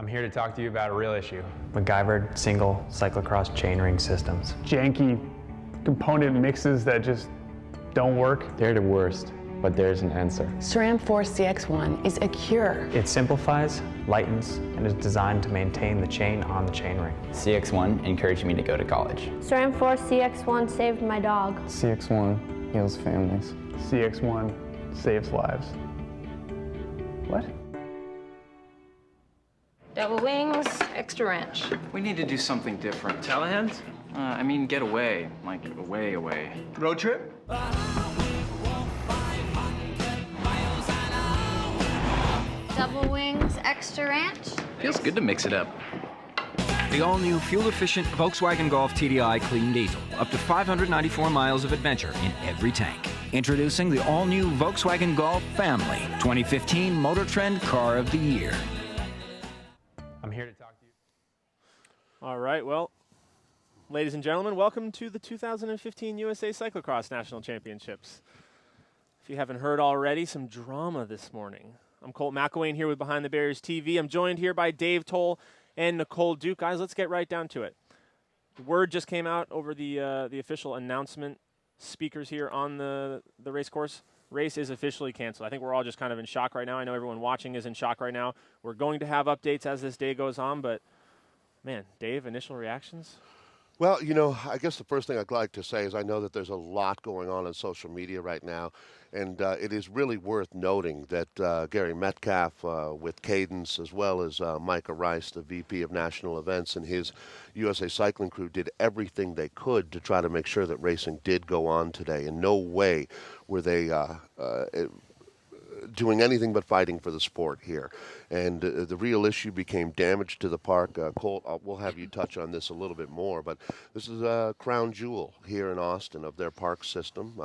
I'm here to talk to you about a real issue. MacGyvered single cyclocross chainring systems. Janky component mixes that just don't work. They're the worst, but there's an answer. SRAM 4 CX1 is a cure. It simplifies, lightens, and is designed to maintain the chain on the chainring. CX1 encouraged me to go to college. SRAM 4 CX1 saved my dog. CX1 heals families. CX1 saves lives. What? Double wings, extra wrench. We need to do something different. Telehands? I mean, get away. Like, away. Road trip? Double wings, extra wrench. Feels good to mix it up. The all-new fuel-efficient Volkswagen Golf TDI Clean Diesel. Up to 594 miles of adventure in every tank. Introducing the all-new Volkswagen Golf Family. 2015 Motor Trend Car of the Year. I'm here to talk to you. All right, well, ladies and gentlemen, welcome to the 2015 USA Cyclo-cross National Championships. If you haven't heard already, some drama this morning. I'm Colt McElwain here with Behind the Barriers TV. I'm joined here by Dave Toll and Nicole Duke. Guys, let's get right down to it. The word just came out over the official announcement speakers here on the race course. Race is officially canceled. I think we're all just kind of in shock right now. I know everyone watching is in shock right now. We're going to have updates as this day goes on, but man, Dave, initial reactions? Well, you know, I guess the first thing I'd like to say is I know that there's a lot going on social media right now, and it is really worth noting that Gary Metcalf with Cadence, as well as Micah Rice, the VP of National Events, and his USA Cycling crew did everything they could to try to make sure that racing did go on today. In no way were they doing anything but fighting for the sport here. And the real issue became damage to the park. Colt, we'll have you touch on this a little bit more, but this is a crown jewel here in Austin of their park system.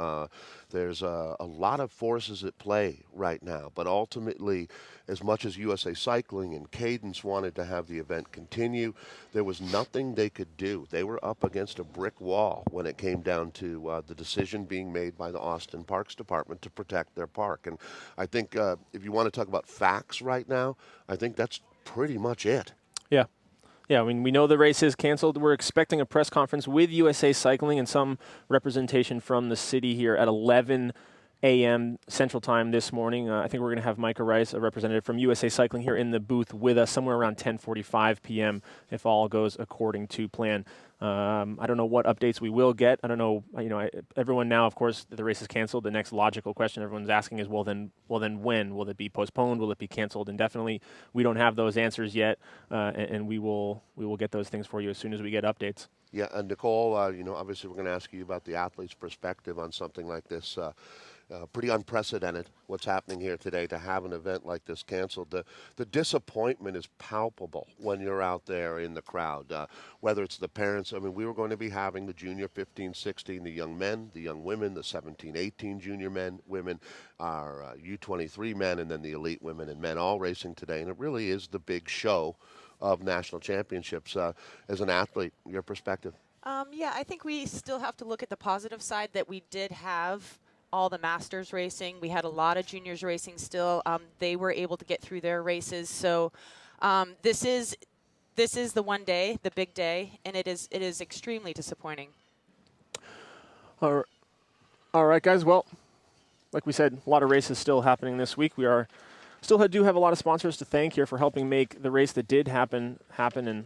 There's a lot of forces at play right now, but ultimately, as much as USA Cycling and Cadence wanted to have the event continue, there was nothing they could do. They were up against a brick wall when it came down to the decision being made by the Austin Parks Department to protect their park. And I think if you want to talk about facts right now, I think that's pretty much it. Yeah. Yeah, I mean, we know the race is canceled. We're expecting a press conference with USA Cycling and some representation from the city here at 11 a.m. Central Time this morning. I think we're going to have Micah Rice, a representative from USA Cycling, here in the booth with us somewhere around 10:45 p.m. if all goes according to plan. I don't know what updates we will get. I don't know. Everyone now, of course, the race is canceled. The next logical question everyone's asking is, well, then when will it be postponed? Will it be canceled indefinitely? We don't have those answers yet, and we will get those things for you as soon as we get updates. Yeah, and Nicole, obviously we're going to ask you about the athlete's perspective on something like this. Pretty unprecedented what's happening here today to have an event like this canceled. The disappointment is palpable when you're out there in the crowd, whether it's the parents. I mean, we were going to be having the junior 15, 16, the young men, the young women, the 17, 18 junior men, women, our U23 men, and then the elite women and men all racing today. And it really is the big show of national championships. As an athlete, your perspective? Yeah, I think we still have to look at the positive side that we did have all the masters racing. We had a lot of juniors racing still. They were able to get through their races. So this is the one day, the big day, and it is extremely disappointing. All right, guys. Well, like we said, a lot of races still happening this week. We do have a lot of sponsors to thank here for helping make the race that did happen, and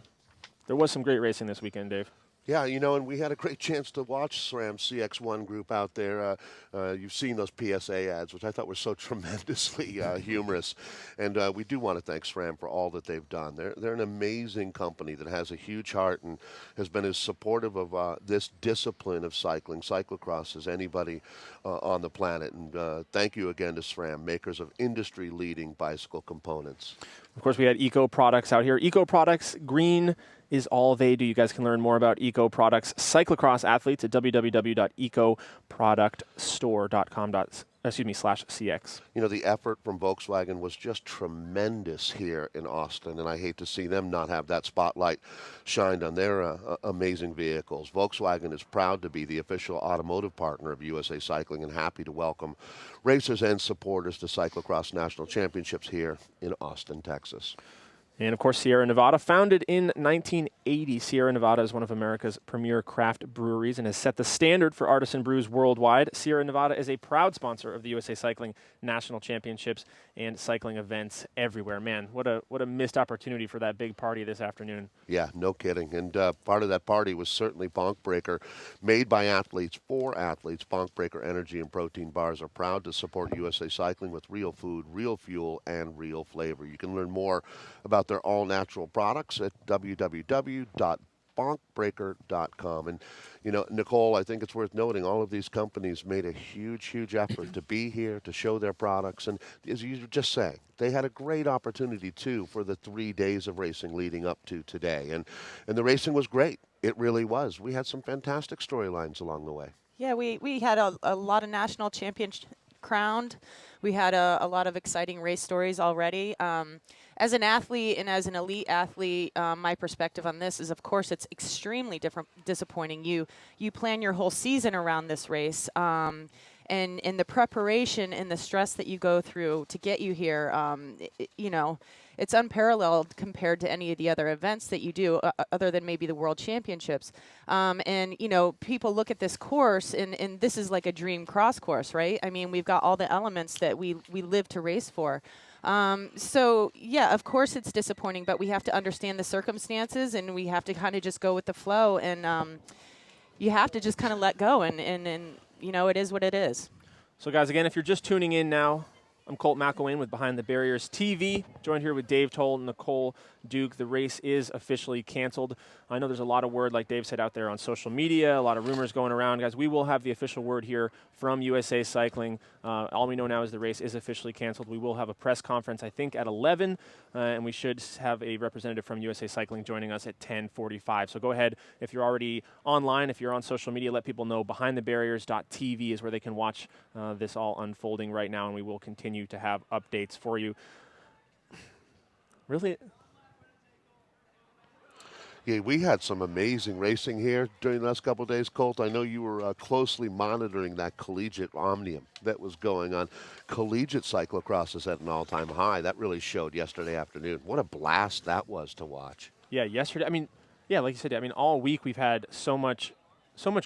there was some great racing this weekend, Dave. Yeah, and we had a great chance to watch SRAM CX1 group out there. You've seen those PSA ads, which I thought were so tremendously humorous. And we do want to thank SRAM for all that they've done. They're an amazing company that has a huge heart and has been as supportive of this discipline of cycling, cyclocross, as anybody on the planet. And thank you again to SRAM, makers of industry-leading bicycle components. Of course, we had Eco Products out here. Eco Products, green is all they do. You guys can learn more about Eco Products cyclocross athletes at www.ecoproductstore.com/cx. The effort from Volkswagen was just tremendous here in Austin, and I hate to see them not have that spotlight shined on their amazing vehicles. Volkswagen is proud to be the official automotive partner of USA Cycling and happy to welcome racers and supporters to Cyclo-cross National Championships here in Austin, Texas. And, of course, Sierra Nevada, founded in 1980. Sierra Nevada is one of America's premier craft breweries and has set the standard for artisan brews worldwide. Sierra Nevada is a proud sponsor of the USA Cycling National Championships and cycling events everywhere. Man, what a missed opportunity for that big party this afternoon. Yeah, no kidding. And part of that party was certainly Bonk Breaker, made by athletes for athletes. Bonk Breaker energy and protein bars are proud to support USA Cycling with real food, real fuel, and real flavor. You can learn more about their all-natural products at www.bonkbreaker.com. And, you know, Nicole, I think it's worth noting all of these companies made a huge, huge effort to be here, to show their products. And as you were just saying, they had a great opportunity, too, for the 3 days of racing leading up to today. And the racing was great. It really was. We had some fantastic storylines along the way. Yeah, we had a lot of national champions crowned. We had a lot of exciting race stories already. As an athlete and as an elite athlete, my perspective on this is, of course, it's extremely disappointing. You plan your whole season around this race, and the preparation and the stress that you go through to get you here, you know, it's unparalleled compared to any of the other events that you do, other than maybe the World Championships. And, you know, people look at this course, and this is like a dream cross course, right? I mean, we've got all the elements that we live to race for. So, yeah, of course it's disappointing, but we have to understand the circumstances, and we have to kind of just go with the flow, and you have to just kind of let go, and you know, it is what it is. So, guys, again, if you're just tuning in now, I'm Colt McElwain with Behind the Barriers TV, joined here with Dave Toll and Nicole Duke. The race is officially canceled. I know there's a lot of word, like Dave said, out there on social media, a lot of rumors going around. Guys, we will have the official word here from USA Cycling. All we know now is the race is officially canceled. We will have a press conference, I think, at 11, and we should have a representative from USA Cycling joining us at 10:45. So go ahead, if you're already online, if you're on social media, let people know behindthebarriers.tv is where they can watch this all unfolding right now, and we will continue to have updates for you. Really? Yeah, we had some amazing racing here during the last couple of days, Colt. I know you were closely monitoring that collegiate omnium that was going on. Collegiate cyclocross is at an all-time high. That really showed yesterday afternoon. What a blast that was to watch. Yeah, yesterday, I mean, yeah, like you said, I mean, all week we've had so much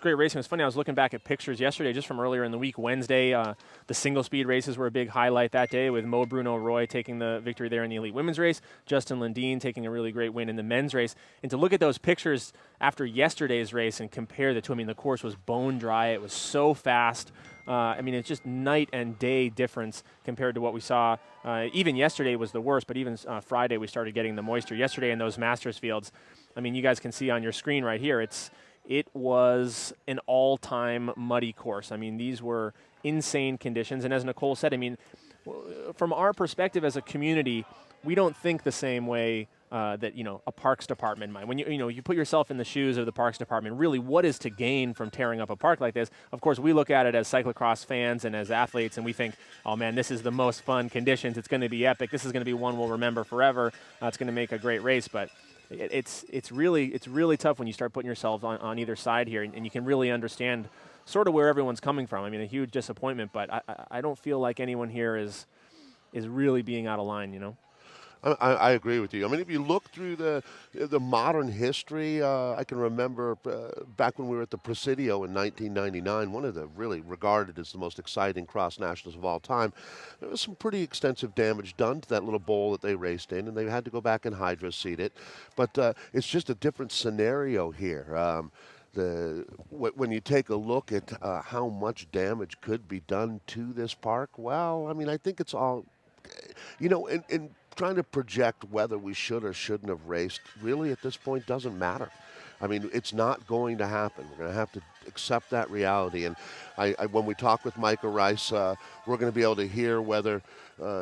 great racing. It's funny, I was looking back at pictures yesterday just from earlier in the week. Wednesday, the single-speed races were a big highlight that day, with Mo Bruno Roy taking the victory there in the elite women's race, Justin Lundeen taking a really great win in the men's race. And to look at those pictures after yesterday's race and compare the two, I mean, the course was bone dry. It was so fast. I mean, it's just night and day difference compared to what we saw. Even yesterday was the worst, but even Friday we started getting the moisture. Yesterday in those Masters fields, I mean, you guys can see on your screen right here, it was an all-time muddy course. I mean, these were insane conditions. And as Nicole said, I mean, from our perspective as a community, we don't think the same way that, you know, a parks department might. When you put yourself in the shoes of the parks department, really what is to gain from tearing up a park like this? Of course, we look at it as cyclocross fans and as athletes, and we think, oh man, this is the most fun conditions. It's going to be epic. This is going to be one we'll remember forever. It's going to make a great race. But it's really tough when you start putting yourselves on either side here, and you can really understand sort of where everyone's coming from. I mean, a huge disappointment, but I don't feel like anyone here is really being out of line, you know? I agree with you. I mean, if you look through the modern history, I can remember back when we were at the Presidio in 1999, one of the really regarded as the most exciting cross nationals of all time. There was some pretty extensive damage done to that little bowl that they raced in, and they had to go back and hydro seed it. But it's just a different scenario here. When you take a look at how much damage could be done to this park, well, I mean, I think it's all, you know, in trying to project whether we should or shouldn't have raced really at this point doesn't matter. I mean, it's not going to happen. We're going to have to accept that reality. And when we talk with Micah Rice, we're going to be able to hear whether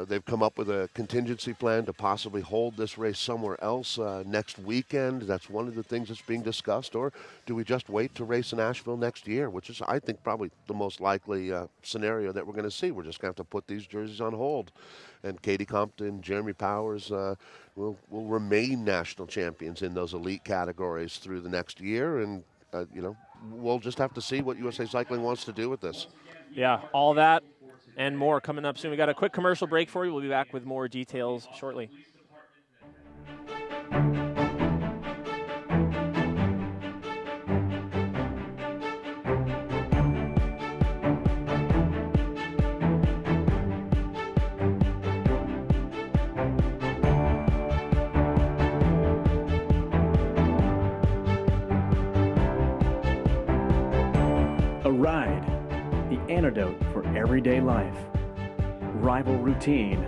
they've come up with a contingency plan to possibly hold this race somewhere else next weekend. That's one of the things that's being discussed. Or do we just wait to race in Asheville next year, which is, I think, probably the most likely scenario that we're going to see. We're just going to have to put these jerseys on hold. And Katie Compton, Jeremy Powers will remain national champions in those elite categories through the next year. And, you know, we'll just have to see what USA Cycling wants to do with this. Yeah, all that and more coming up soon. We got a quick commercial break for you. We'll be back with more details shortly. Ride, the antidote for everyday life. Rival routine.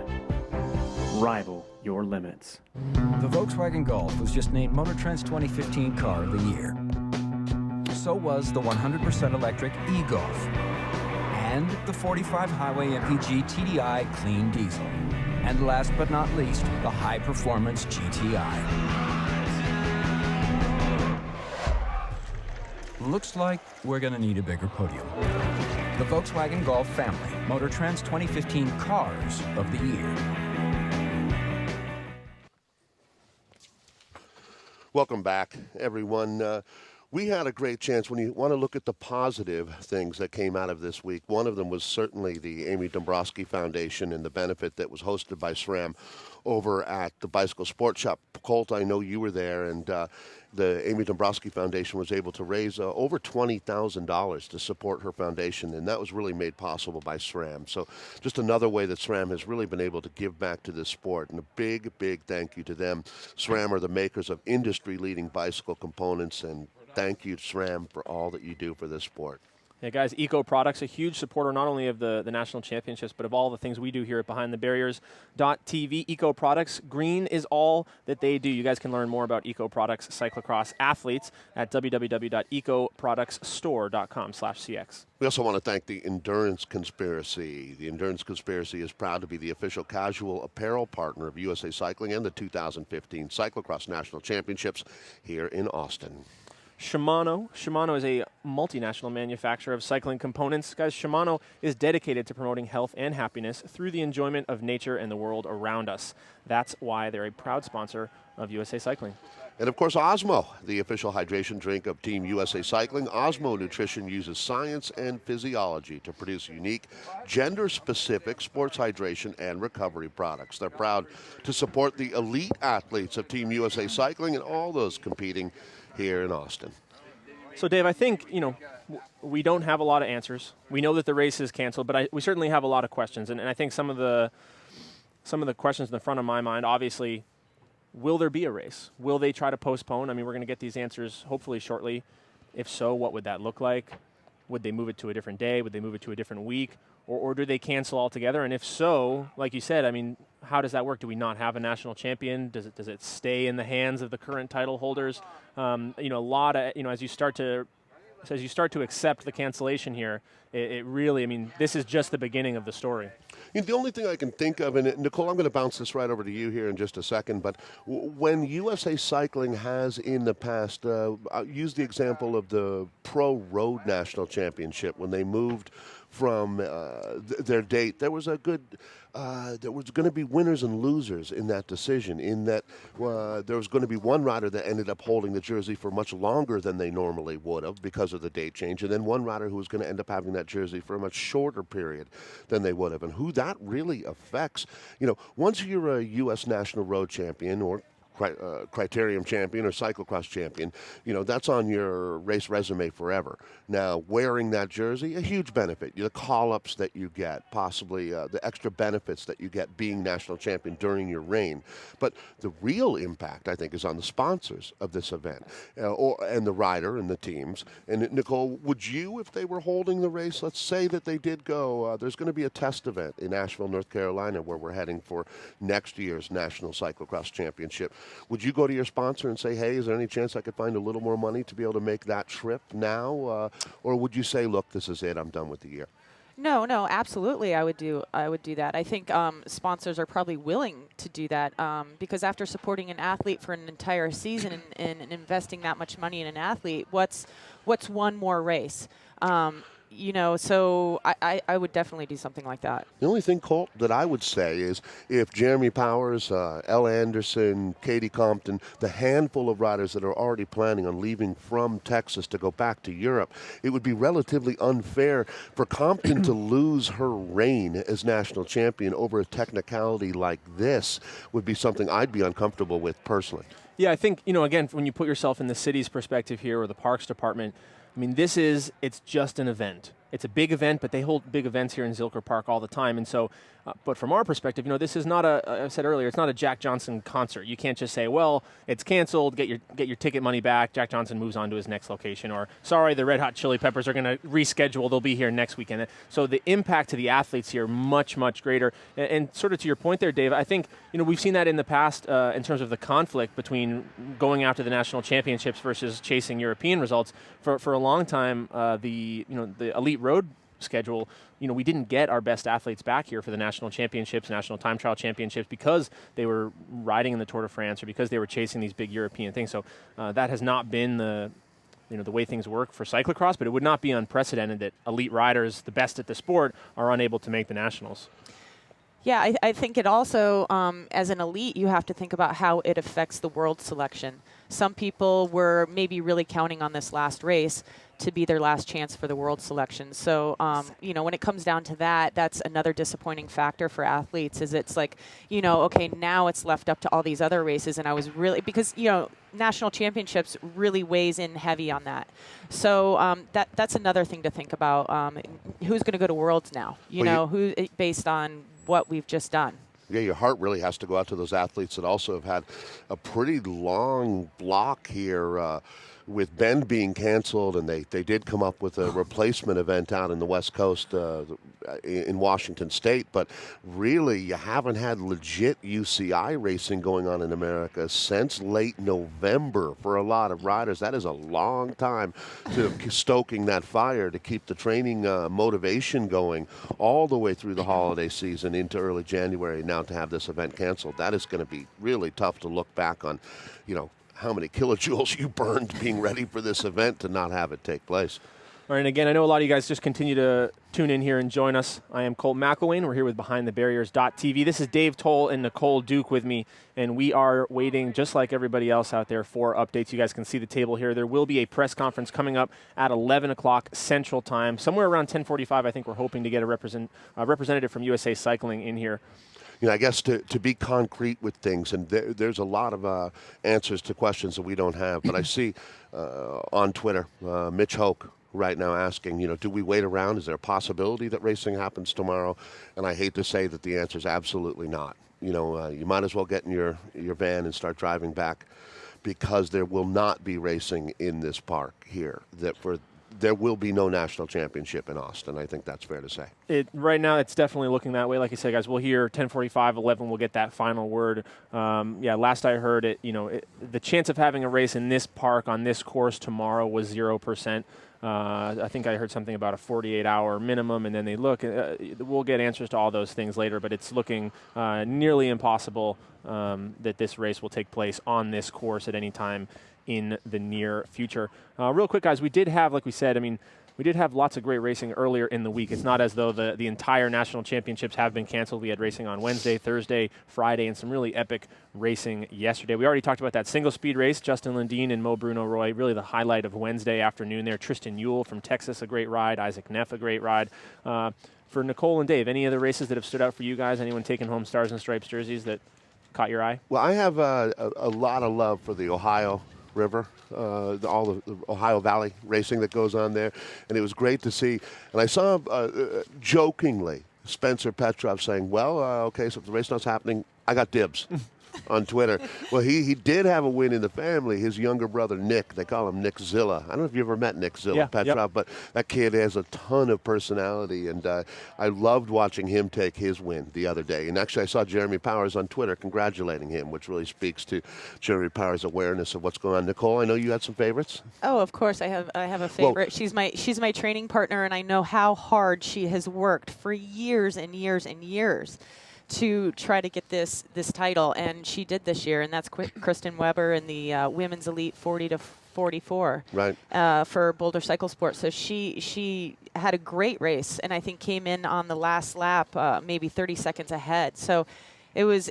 Rival your limits. The Volkswagen Golf was just named Motor Trend's 2015 Car of the Year. So was the 100% electric e-Golf and the 45 Highway MPG TDI Clean Diesel. And last but not least, the high-performance GTI. Looks like we're going to need a bigger podium. The Volkswagen Golf family, Motor Trend's 2015 Cars of the Year. Welcome back, everyone. We had a great chance when you want to look at the positive things that came out of this week. One of them was certainly the Amy Dombrowski Foundation and the benefit that was hosted by SRAM over at the Bicycle Sports Shop. Colt, I know you were there, and the Amy Dombrowski Foundation was able to raise over $20,000 to support her foundation, and that was really made possible by SRAM. So just another way that SRAM has really been able to give back to this sport, and a big, big thank you to them. SRAM are the makers of industry-leading bicycle components, and thank you, SRAM, for all that you do for this sport. Yeah, guys, Eco Products, a huge supporter not only of the National Championships, but of all the things we do here at BehindTheBarriers.tv. Eco Products, green is all that they do. You guys can learn more about Eco Products cyclocross athletes at www.ecoproductsstore.com/cx. We also want to thank the Endurance Conspiracy. The Endurance Conspiracy is proud to be the official casual apparel partner of USA Cycling and the 2015 Cyclo-cross National Championships here in Austin. Shimano. Shimano is a multinational manufacturer of cycling components. Guys, Shimano is dedicated to promoting health and happiness through the enjoyment of nature and the world around us. That's why they're a proud sponsor of USA Cycling. And of course, Osmo, the official hydration drink of Team USA Cycling. Osmo Nutrition uses science and physiology to produce unique, gender-specific sports hydration and recovery products. They're proud to support the elite athletes of Team USA Cycling and all those competing here in Austin. So, Dave, I think, we don't have a lot of answers. We know that the race is canceled, but we certainly have a lot of questions. And I think some of the questions in the front of my mind, obviously, will there be a race? Will they try to postpone? I mean, we're going to get these answers hopefully shortly. If so, what would that look like? Would they move it to a different day? Would they move it to a different week? Or do they cancel altogether? And if so, like you said, I mean, how does that work? Do we not have a national champion? Does it stay in the hands of the current title holders? A lot of, as you start to accept the cancellation here, it really, I mean, this is just the beginning of the story. The only thing I can think of, and Nicole, I'm going to bounce this right over to you here in just a second, but when USA Cycling has in the past used the example of the Pro Road National Championship, when they moved from their date, there was going to be winners and losers in that decision, in that there was going to be one rider that ended up holding the jersey for much longer than they normally would have because of the date change, and then one rider who was going to end up having that jersey for a much shorter period than they would have, and who that really affects. Once you're a U.S. National Road Champion or Criterium champion or cyclocross champion, that's on your race resume forever. Now, wearing that jersey, a huge benefit. The call-ups that you get, possibly the extra benefits that you get being national champion during your reign. But the real impact, I think, is on the sponsors of this event, and the rider and the teams. And Nicole, would you, if they were holding the race, let's say that they did go, there's going to be a test event in Asheville, North Carolina, where we're heading for next year's National Cyclo-cross Championship. Would you go to your sponsor and say, hey, is there any chance I could find a little more money to be able to make that trip now? Or would you say, look, this is it, I'm done with the year? No, absolutely I would do that. I think sponsors are probably willing to do that because after supporting an athlete for an entire season and investing that much money in an athlete, what's one more race? So I would definitely do something like that. The only thing, Colt, that I would say is if Jeremy Powers, Elle Anderson, Katie Compton, the handful of riders that are already planning on leaving from Texas to go back to Europe, it would be relatively unfair for Compton to lose her reign as national champion over a technicality like this would be something I'd be uncomfortable with personally. Yeah, I think, again, when you put yourself in the city's perspective here or the parks department, I mean, it's just an event. It's a big event, but they hold big events here in Zilker Park all the time. And so, but from our perspective, this is not I said earlier, it's not a Jack Johnson concert. You can't just say, well, it's canceled, get your ticket money back. Jack Johnson moves on to his next location. Or, sorry, the Red Hot Chili Peppers are going to reschedule. They'll be here next weekend. So the impact to the athletes here, much, much greater. And sort of to your point there, Dave, I think, we've seen that in the past in terms of the conflict between going after the national championships versus chasing European results. For a long time, the elite road schedule, we didn't get our best athletes back here for the national championships, national time trial championships, because they were riding in the Tour de France or because they were chasing these big European things. So that has not been the way things work for cyclocross, but it would not be unprecedented that elite riders, the best at the sport, are unable to make the nationals. Yeah, I think it also, as an elite, you have to think about how it affects the world selection. Some people were maybe really counting on this last race to be their last chance for the world selection. So, when it comes down to that, that's another disappointing factor for athletes is it's like, okay, now it's left up to all these other races. And I was really, because, national championships really weighs in heavy on that. So that's another thing to think about. Who's going to go to Worlds now? Who based on what we've just done. Yeah, your heart really has to go out to those athletes that also have had a pretty long block here with Bend being canceled, and they did come up with a replacement event out in the West Coast in Washington State. But really, you haven't had legit UCI racing going on in America since late November for a lot of riders. That is a long time to stoking that fire to keep the training motivation going all the way through the holiday season into early January. Now to have this event canceled, that is going to be really tough to look back on, how many kilojoules you burned being ready for this event to not have it take place. All right, and again, I know a lot of you guys just continue to tune in here and join us. I am Colt McElwain. We're here with BehindTheBarriers.tv. This is Dave Toll and Nicole Duke with me, and we are waiting, just like everybody else out there, for updates. You guys can see the table here. There will be a press conference coming up at 11 o'clock Central Time. Somewhere around 10:45, I think we're hoping to get a representative from USA Cycling in here. I guess to be concrete with things, and there's a lot of answers to questions that we don't have, but I see on Twitter, Mitch Hoke right now asking, do we wait around? Is there a possibility that racing happens tomorrow? And I hate to say that the answer is absolutely not. You might as well get in your van and start driving back, because there will not be racing in this park here. There will be no national championship in Austin. I think that's fair to say. Right now, it's definitely looking that way. Like I said, guys, we'll hear 10:45, 11. We'll get that final word. Last I heard the chance of having a race in this park on this course tomorrow was 0%. I think I heard something about a 48-hour minimum, and then they look. We'll get answers to all those things later, but it's looking nearly impossible that this race will take place on this course at any time in the near future. Real quick, guys, we did have, like we said, we did have lots of great racing earlier in the week. It's not as though the entire national championships have been canceled. We had racing on Wednesday, Thursday, Friday, and some really epic racing yesterday. We already talked about that single speed race, Justin Lundin and Mo Bruno Roy, really the highlight of Wednesday afternoon there. Tristan Ewell from Texas, a great ride. Isaac Neff, a great ride. For Nicole and Dave, any other races that have stood out for you guys? Anyone taking home Stars and Stripes jerseys that caught your eye? Well, I have a lot of love for the Ohio River, all the Ohio Valley racing that goes on there, and it was great to see. And I saw jokingly Spencer Petrov saying, well, okay, so if the race not's happening, I got dibs on Twitter. Well, he did have a win in the family. His younger brother, Nick, they call him Nick Zilla. I don't know if you ever met Nick Zilla, Petrov, but that kid has a ton of personality, and I loved watching him take his win the other day. And actually, I saw Jeremy Powers on Twitter congratulating him, which really speaks to Jeremy Powers' awareness of what's going on. Nicole, I know you had some favorites? Oh, of course, I have a favorite. Well, she's my training partner, and I know how hard she has worked for years and years and years to try to get this title, and she did this year, and that's Kristen Weber in the Women's Elite 40 to 44 for Boulder Cycle Sports. So she had a great race, and I think came in on the last lap maybe 30 seconds ahead. So it was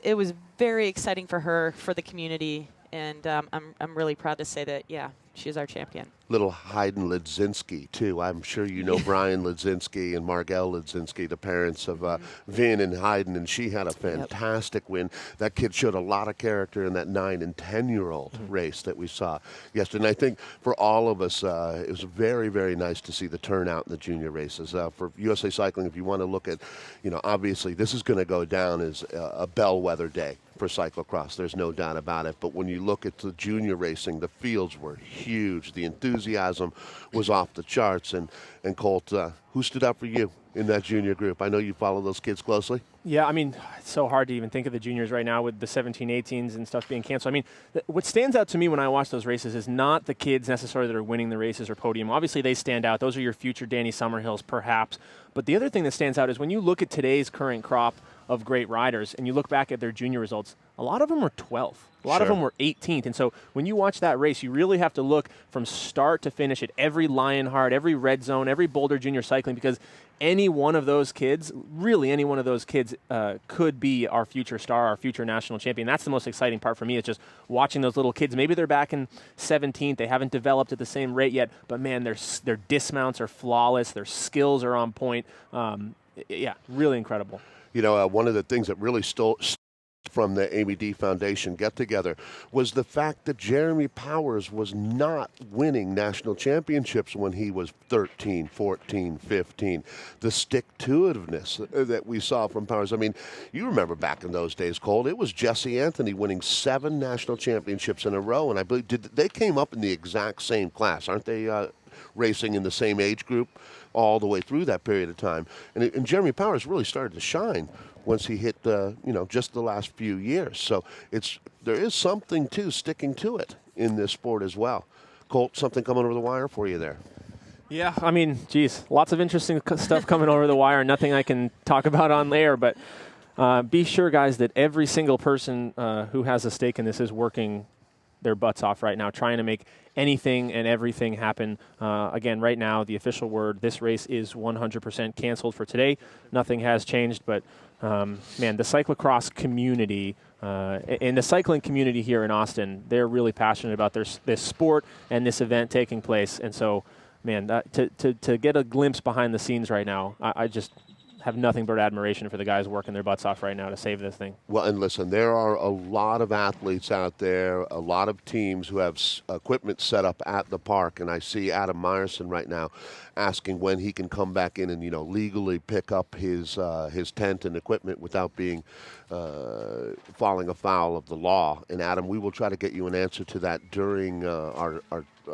very exciting for her, for the community, and I'm really proud to say that, yeah, she's our champion. Little Hayden Ledzinski, too. I'm sure you know Brian Ledzinski and Margelle Ledzinski, the parents of Vin and Hayden, and she had a fantastic win. That kid showed a lot of character in that 9- and 10-year-old race that we saw yesterday. And I think for all of us, it was very, very nice to see the turnout in the junior races. For USA Cycling, if you want to look at, obviously this is going to go down as a bellwether day for cyclocross. There's no doubt about it. But when you look at the junior racing, the fields were huge. The enthusiasm was off the charts. And Colt, who stood out for you in that junior group? I know you follow those kids closely. Yeah, I mean, it's so hard to even think of the juniors right now with the 17, 18s and stuff being canceled. I mean, what stands out to me when I watch those races is not the kids necessarily that are winning the races or podium. Obviously, they stand out. Those are your future Danny Summerhills, perhaps. But the other thing that stands out is when you look at today's current crop of great riders and you look back at their junior results, a lot of them were 12th. A lot of them were 18th. And so when you watch that race, you really have to look from start to finish at every Lionheart, every Red Zone, every Boulder Junior Cycling, because any one of those kids, really any one of those kids could be our future star, our future national champion. That's the most exciting part for me, is just watching those little kids. Maybe they're back in 17th. They haven't developed at the same rate yet, but man, their dismounts are flawless. Their skills are on point. Yeah, really incredible. One of the things that really stole from the ABD Foundation get-together was the fact that Jeremy Powers was not winning national championships when he was 13, 14, 15. The stick-to-itiveness that we saw from Powers. I mean, you remember back in those days, Colt, it was Jesse Anthony winning 7 national championships in a row, and I believe they came up in the exact same class. Aren't they racing in the same age group all the way through that period of time? And Jeremy Powers really started to shine once he hit, just the last few years. So there is something, too, sticking to it in this sport as well. Colt, something coming over the wire for you there? Yeah, I mean, geez, lots of interesting stuff coming over the wire. Nothing I can talk about on air, but be sure, guys, that every single person who has a stake in this is working their butts off right now, trying to make anything and everything happen. Again, right now, the official word, this race is 100% canceled for today. Nothing has changed, but man, the cyclocross community and the cycling community here in Austin, they're really passionate about this sport and this event taking place. And so, man, to get a glimpse behind the scenes right now, I just have nothing but admiration for the guys working their butts off right now to save this thing. Well, and listen, there are a lot of athletes out there, a lot of teams who have equipment set up at the park, and I see Adam Meyerson right now asking when he can come back in and legally pick up his tent and equipment without being falling afoul of the law. And Adam, we will try to get you an answer to that during our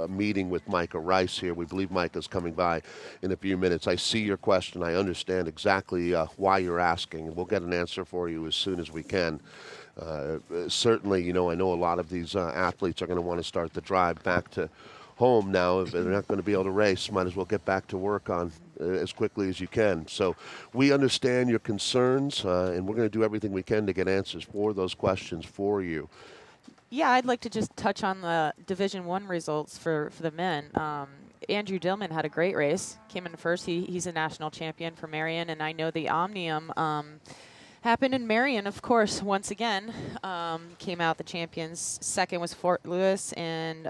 meeting with Micah Rice here. We believe Micah's coming by in a few minutes. I see your question. I understand exactly why you're asking, and we'll get an answer for you as soon as we can. Certainly, I know a lot of these athletes are going to want to start the drive back to home now. If they're not going to be able to race, might as well get back to work on as quickly as you can. So we understand your concerns, and we're going to do everything we can to get answers for those questions for you. Yeah, I'd like to just touch on the Division I results for the men. Andrew Dillman had a great race, came in first. He's a national champion for Marion, and I know the Omnium happened in Marion, of course, once again. Came out the champions. Second was Fort Lewis, and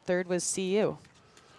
third was CU.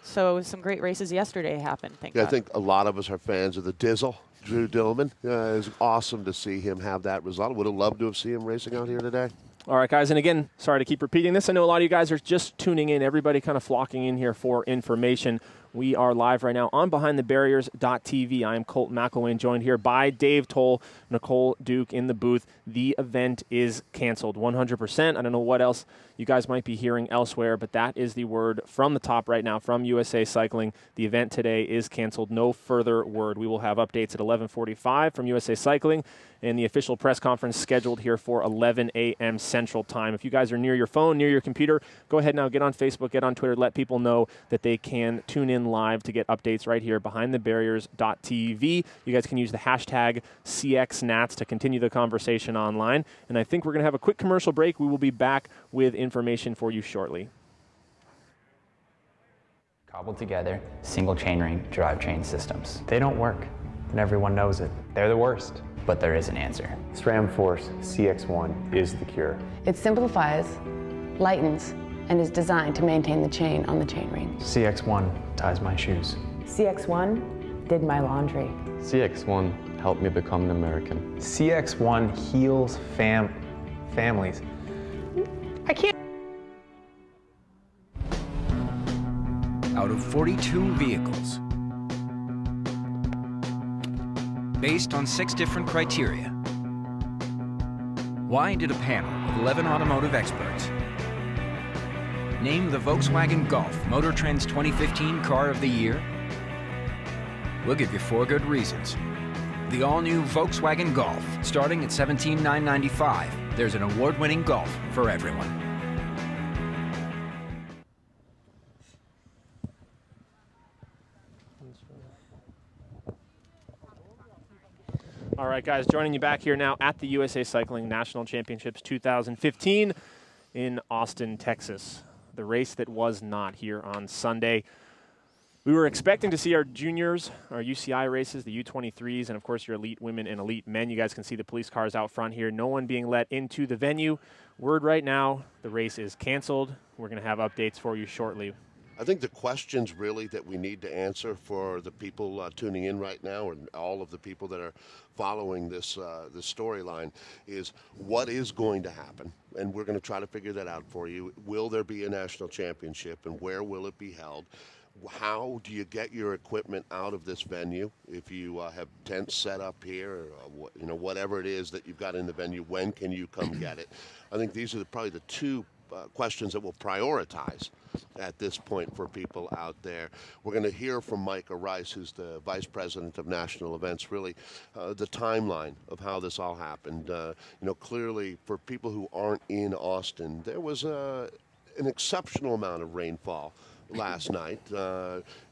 So some great races yesterday happened, thank God. I think a lot of us are fans of the Dizzle. Drew Dillman. It's awesome to see him have that result. Would have loved to have seen him racing out here today. All right, guys, and again, sorry to keep repeating this. I know a lot of you guys are just tuning in. Everybody kind of flocking in here for information. We are live right now on BehindTheBarriers.tv. I am Colt McElwain, joined here by Dave Toll, Nicole Duke in the booth. The event is canceled 100%. I don't know what else you guys might be hearing elsewhere, but that is the word from the top right now from USA Cycling. The event today is canceled. No further word. We will have updates at 11:45 from USA Cycling, and the official press conference scheduled here for 11 a.m. Central Time. If you guys are near your phone, near your computer, go ahead now, get on Facebook, get on Twitter, let people know that they can tune in live to get updates right here, BehindTheBarriers.tv. You guys can use the hashtag CXNats to continue the conversation online. And I think we're going to have a quick commercial break. We will be back with information for you shortly. Cobbled together, single chainring drivetrain systems. They don't work, and everyone knows it. They're the worst. But there is an answer. SRAM Force CX1 is the cure. It simplifies lightens and is designed to maintain the chain on the chainring. CX1 ties my shoes. CX1 did my laundry. CX1 helped me become an American. CX1 heals families. I can't. Out of 42 vehicles, based on 6 different criteria. Why did a panel of 11 automotive experts name the Volkswagen Golf Motor Trend's 2015 Car of the Year? We'll give you 4 good reasons. The all-new Volkswagen Golf, starting at $17,995. There's an award-winning Golf for everyone. All right, guys, joining you back here now at the USA Cycling National Championships 2015 in Austin, Texas. The race that was not here on Sunday. We were expecting to see our juniors, our UCI races, the U23s, and of course your elite women and elite men. You guys can see the police cars out front here. No one being let into the venue. Word right now, the race is canceled. We're going to have updates for you shortly. I think the questions really that we need to answer for the people tuning in right now, and all of the people that are following this storyline, is what is going to happen, and we're going to try to figure that out for you. Will there be a national championship, and where will it be held? How do you get your equipment out of this venue if you have tents set up here, or whatever it is that you've got in the venue? When can you come get it? I think these are probably the 2 questions that we'll prioritize at this point for people out there. We're going to hear from Micah Rice, who's the Vice President of National Events, really the timeline of how this all happened. Clearly for people who aren't in Austin, there was an exceptional amount of rainfall last night.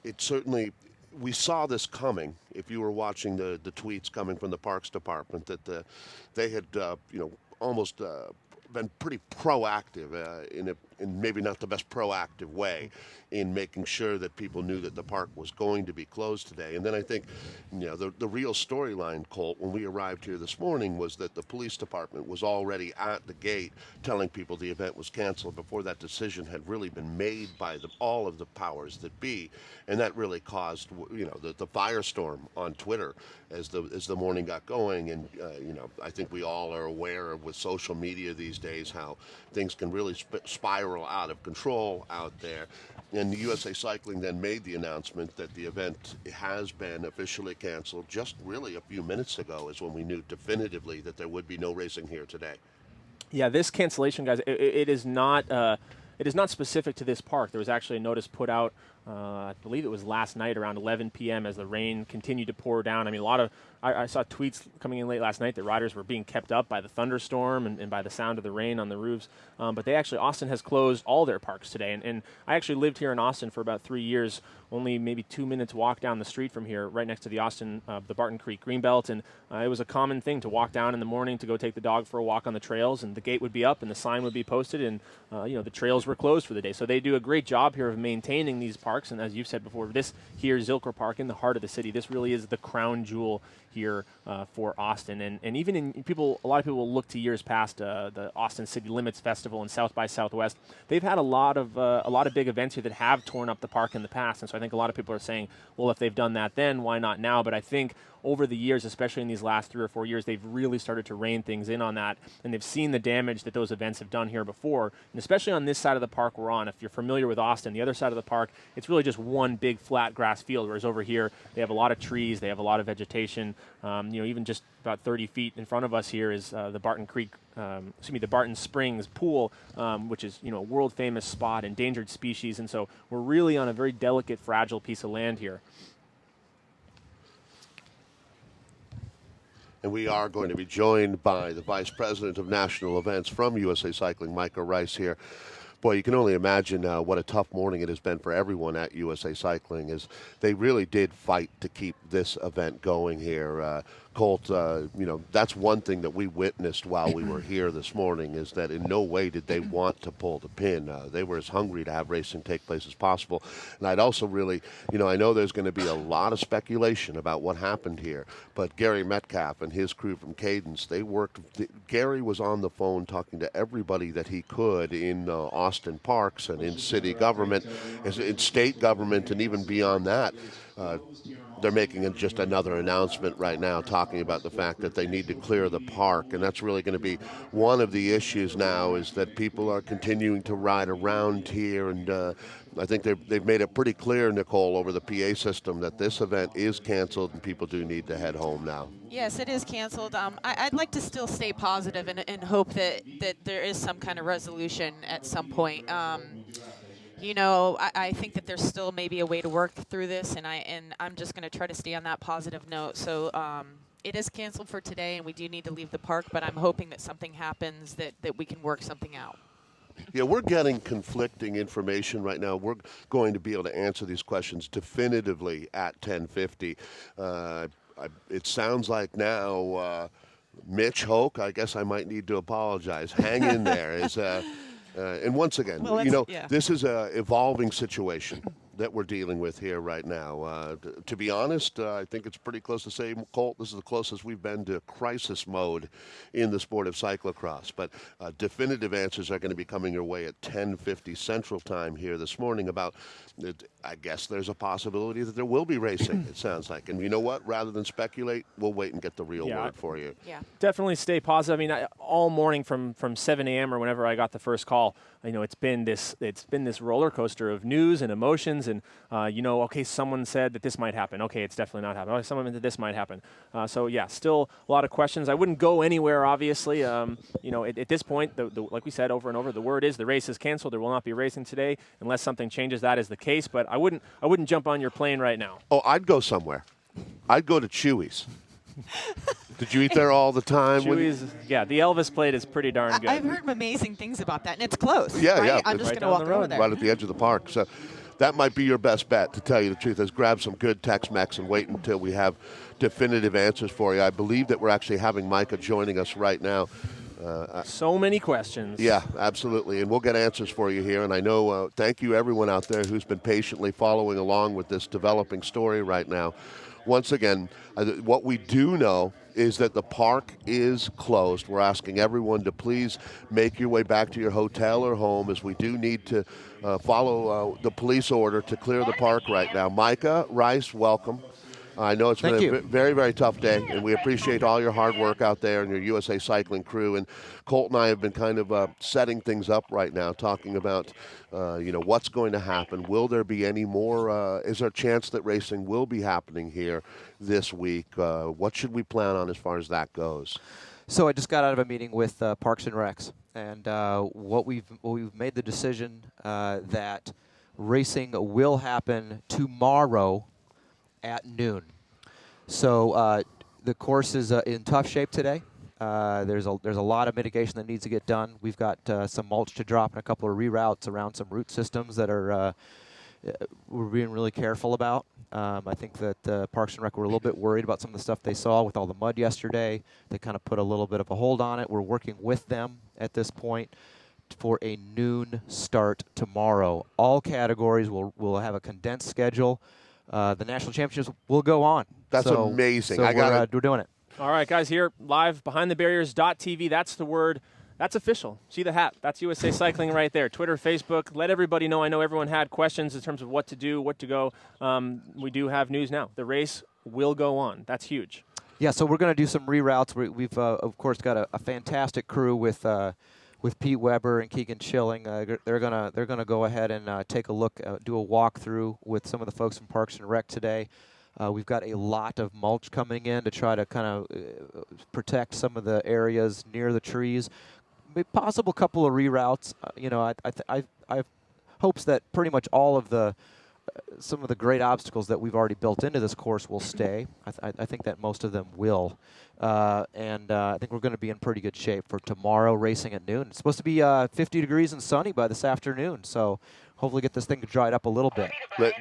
It certainly, we saw this coming. If you were watching the tweets coming from the Parks Department, that they had almost been pretty proactive in maybe not the best proactive way in making sure that people knew that the park was going to be closed today. And then I think, the real storyline, Colt, when we arrived here this morning, was that the police department was already at the gate telling people the event was canceled before that decision had really been made by all of the powers that be. And that really caused, the firestorm on Twitter as the morning got going. And, I think we all are aware with social media these days how things can really spiral out of control out there. And the USA Cycling then made the announcement that the event has been officially canceled. Just really a few minutes ago is when we knew definitively that there would be no racing here today. Yeah, this cancellation, guys, it is not specific to this park. There was actually a notice put out, I believe it was last night around 11 p.m. as the rain continued to pour down. I mean, I saw tweets coming in late last night that riders were being kept up by the thunderstorm and by the sound of the rain on the roofs. But Austin has closed all their parks today. And I actually lived here in Austin for about 3 years, only maybe 2 minutes walk down the street from here, right next to the Barton Creek Greenbelt. And it was a common thing to walk down in the morning to go take the dog for a walk on the trails, and the gate would be up and the sign would be posted, and the trails were closed for the day. So they do a great job here of maintaining these parks. And as you've said before, this here, Zilker Park, in the heart of the city, this really is the crown jewel here for Austin. And even a lot of people look to years past the Austin City Limits Festival and South by Southwest. They've had a lot of big events here that have torn up the park in the past. And so I think a lot of people are saying, well, if they've done that then, why not now? But I think over the years, especially in these last 3 or 4 years, they've really started to rein things in on that, and they've seen the damage that those events have done here before, and especially on this side of the park we're on. If you're familiar with Austin, the other side of the park, it's really just one big flat grass field, whereas over here they have a lot of trees, they have a lot of vegetation. Even just about 30 feet in front of us here is the Barton Springs pool, which is a world famous spot, endangered species, and so we're really on a very delicate, fragile piece of land here. And we are going to be joined by the Vice President of National Events from USA Cycling, Micah Rice, here. Boy, you can only imagine what a tough morning it has been for everyone at USA Cycling, as they really did fight to keep this event going here. Colt, that's one thing that we witnessed while we were here this morning, is that in no way did they want to pull the pin. They were as hungry to have racing take place as possible. And I'd also really, I know there's going to be a lot of speculation about what happened here, but Gary Metcalf and his crew from Cadence, Gary was on the phone talking to everybody that he could in Austin Parks and in city government, in state government, and even beyond that. They're making just another announcement right now talking about the fact that they need to clear the park, and that's really going to be one of the issues now, is that people are continuing to ride around here, and I think they've made it pretty clear, Nicole, over the PA system that this event is canceled and people do need to head home now. Yes, it is canceled. I'd like to still stay positive and hope that there is some kind of resolution at some point. I think that there's still maybe a way to work through this, and I'm just going to try to stay on that positive note. So it is canceled for today, and we do need to leave the park, but I'm hoping that something happens that we can work something out. Yeah, we're getting conflicting information right now. We're going to be able to answer these questions definitively at 10:50. It sounds like now Mitch Hoke, I guess I might need to apologize. Hang in there. And once again, this is an evolving situation that we're dealing with here right now. To be honest, I think it's pretty close to say, Colt, this is the closest we've been to crisis mode in the sport of cyclocross. But definitive answers are going to be coming your way at 10:50 Central Time here this morning about, I guess there's a possibility that there will be racing, it sounds like. And you know what? Rather than speculate, we'll wait and get the real word for you. Yeah. Definitely stay positive. I mean, all morning from 7 a.m. or whenever I got the first call, it's been this roller coaster of news and emotions, and okay, someone said that this might happen. Okay, it's definitely not happening. Okay, someone said this might happen. So yeah, still a lot of questions. I wouldn't go anywhere, obviously. At this point, like we said over and over, the word is the race is canceled. There will not be racing today unless something changes. That is the case. But I wouldn't jump on your plane right now. Oh, I'd go somewhere. I'd go to Chewy's. Did you eat there all the time? Chewy's, the Elvis plate is pretty darn good. I've heard amazing things about that, and it's close. Yeah, right? yeah. I'm just going to walk over there. Right at the edge of the park. So that might be your best bet, to tell you the truth, is grab some good Tex-Mex and wait until we have definitive answers for you. I believe that we're actually having Micah joining us right now. So many questions. Yeah, absolutely. And we'll get answers for you here. And I know, thank you everyone out there who's been patiently following along with this developing story right now. Once again, what we do know is that the park is closed. We're asking everyone to please make your way back to your hotel or home, as we do need to follow the police order to clear the park right now. Micah Rice, welcome. I know it's been a very, very tough day, and we appreciate all your hard work out there and your USA Cycling crew. And Colt and I have been kind of setting things up right now, talking about, what's going to happen. Will there be any more? Is there a chance that racing will be happening here this week? What should we plan on as far as that goes? So I just got out of a meeting with Parks and Recs, and we've made the decision that racing will happen tomorrow at noon. So the course is in tough shape today. There's a lot of mitigation that needs to get done. We've got some mulch to drop and a couple of reroutes around some root systems that are we're being really careful about. I think that Parks and Rec were a little bit worried about some of the stuff they saw with all the mud yesterday. They kind of put a little bit of a hold on it. We're working with them at this point for a noon start tomorrow. All categories will have a condensed schedule. The National Championships will go on. That's amazing. So we're doing it. All right, guys, here live behindthebarriers.tv. That's the word. That's official. See the hat. That's USA Cycling right there. Twitter, Facebook. Let everybody know. I know everyone had questions in terms of what to do, what to go. We do have news now. The race will go on. That's huge. Yeah, so we're going to do some reroutes. We've of course, got a fantastic crew with Pete Weber and Keegan Schilling. They're gonna go ahead and take a look, do a walkthrough with some of the folks from Parks and Rec today. We've got a lot of mulch coming in to try to kind of protect some of the areas near the trees. Possible couple of reroutes. I have hopes that pretty much all of the some of the great obstacles that we've already built into this course will stay. I think that most of them will. And I think we're going to be in pretty good shape for tomorrow racing at noon. It's supposed to be 50 degrees and sunny by this afternoon, so hopefully get this thing dried up a little bit.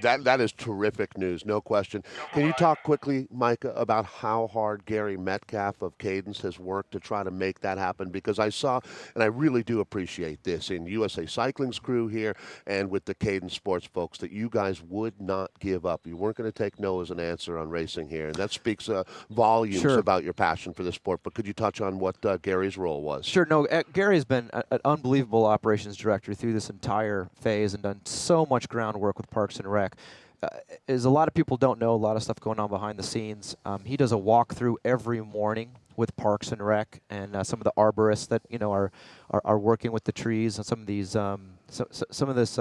That is terrific news, no question. Can you talk quickly, Micah, about how hard Gary Metcalf of Cadence has worked to try to make that happen? Because I saw, and I really do appreciate this in USA Cycling's crew here and with the Cadence Sports folks, that you guys would not give up. You weren't going to take no as an answer on racing here, and that speaks volumes about your passion for the sport. But could you touch on what Gary's role was? Sure. No, Gary's been an unbelievable operations director through this entire phase and done so much groundwork with Parks and Rec. As a lot of people don't know, a lot of stuff going on behind the scenes. He does a walkthrough every morning with Parks and Rec and some of the arborists that are working with the trees and some of these some of this.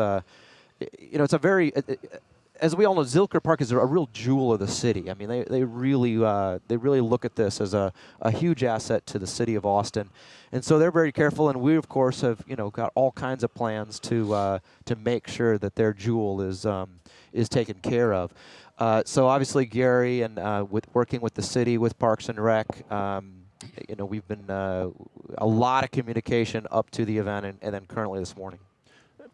It's a very as we all know, Zilker Park is a real jewel of the city. I mean, they really look at this as a huge asset to the city of Austin, and so they're very careful. And we, of course, have got all kinds of plans to make sure that their jewel is taken care of. So obviously, Gary and working with the city, with Parks and Rec, we've been a lot of communication up to the event and then currently this morning.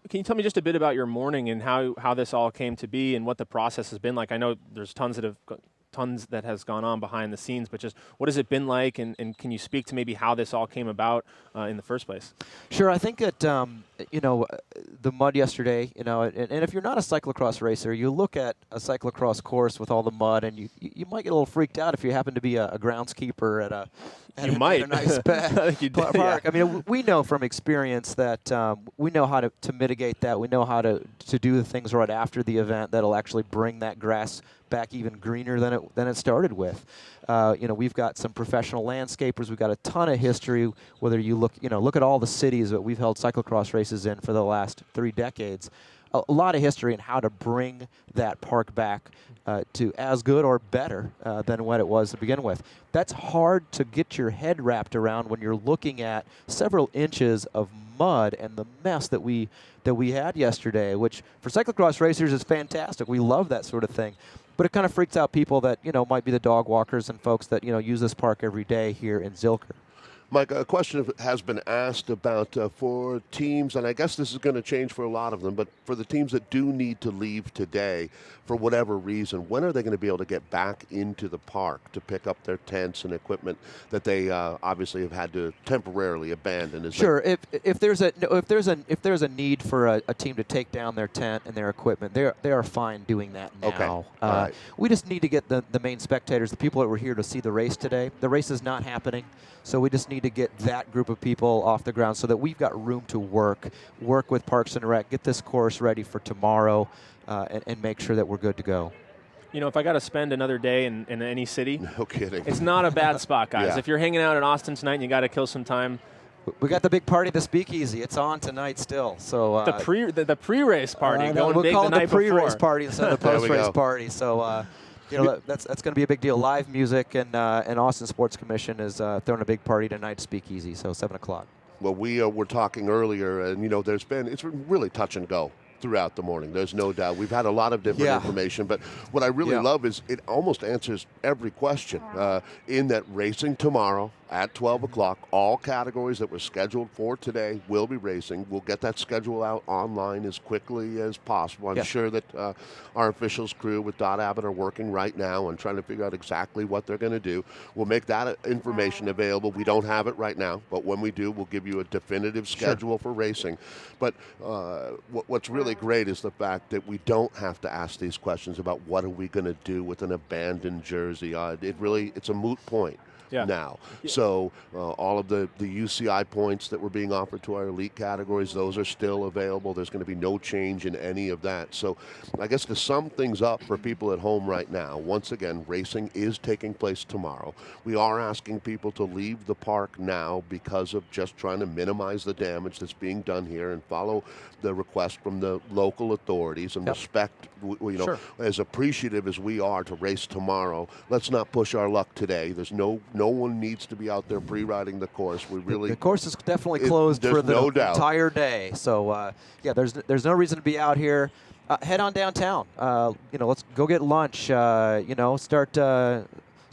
Can you tell me just a bit about your morning and how this all came to be and what the process has been like? I know there's tons that has gone on behind the scenes, but just what has it been like, and can you speak to maybe how this all came about in the first place? Sure. I think that the mud yesterday, and if you're not a cyclocross racer, you look at a cyclocross course with all the mud, and you might get a little freaked out if you happen to be a groundskeeper at a nice park. I mean, we know from experience that we know how to mitigate that. We know how to do the things right after the event that'll actually bring that grass back even greener than it started with. We've got some professional landscapers. We've got a ton of history. Whether you look at all the cities that we've held cyclocross races in for the last 3 decades. A lot of history in how to bring that park back to as good or better than what it was to begin with. That's hard to get your head wrapped around when you're looking at several inches of mud and the mess that we had yesterday, which for cyclocross racers is fantastic. We love that sort of thing. But it kind of freaks out people that, might be the dog walkers and folks that, use this park every day here in Zilker. Mike, a question has been asked about for teams, and I guess this is going to change for a lot of them, but for the teams that do need to leave today for whatever reason, when are they going to be able to get back into the park to pick up their tents and equipment that they obviously have had to temporarily abandon? Sure. If there's a need for a team to take down their tent and their equipment, they are fine doing that now. Okay. All right. We just need to get the main spectators, the people that were here to see the race today. The race is not happening, so we just need to get that group of people off the ground so that we've got room to work with Parks and Rec, get this course ready for tomorrow, and make sure that we're good to go. If I got to spend another day in any city, no kidding, it's not a bad spot, guys. Yeah. If you're hanging out in Austin tonight and you got to kill some time, we got the big party at the Speakeasy. It's on tonight still. So the pre-race party going we'll big call the it night the pre-race before. party instead of the post-race party. So that's going to be a big deal. Live music, and Austin Sports Commission is throwing a big party tonight, Speakeasy, so 7 o'clock. Well, we were talking earlier, and it's been really touch and go throughout the morning. There's no doubt. We've had a lot of different information, but what I really love is it almost answers every question in that racing tomorrow at 12 o'clock. All categories that were scheduled for today will be racing. We'll get that schedule out online as quickly as possible. I'm sure that our officials crew with Dot Abbott are working right now and trying to figure out exactly what they're going to do. We'll make that information available. We don't have it right now, but when we do, we'll give you a definitive schedule for racing. But what's really great is the fact that we don't have to ask these questions about what are we going to do with an abandoned jersey. It's a moot point. Now. So all of the UCI points that were being offered to our elite categories, those are still available. There's going to be no change in any of that. So I guess to sum things up for people at home right now, once again, racing is taking place tomorrow. We are asking people to leave the park now because of just trying to minimize the damage that's being done here and follow the request from the local authorities and respect, as appreciative as we are to race tomorrow, let's not push our luck today. There's no one needs to be out there pre-riding the course. The course is definitely closed for the entire day. So there's no reason to be out here. Head on downtown. Let's go get lunch.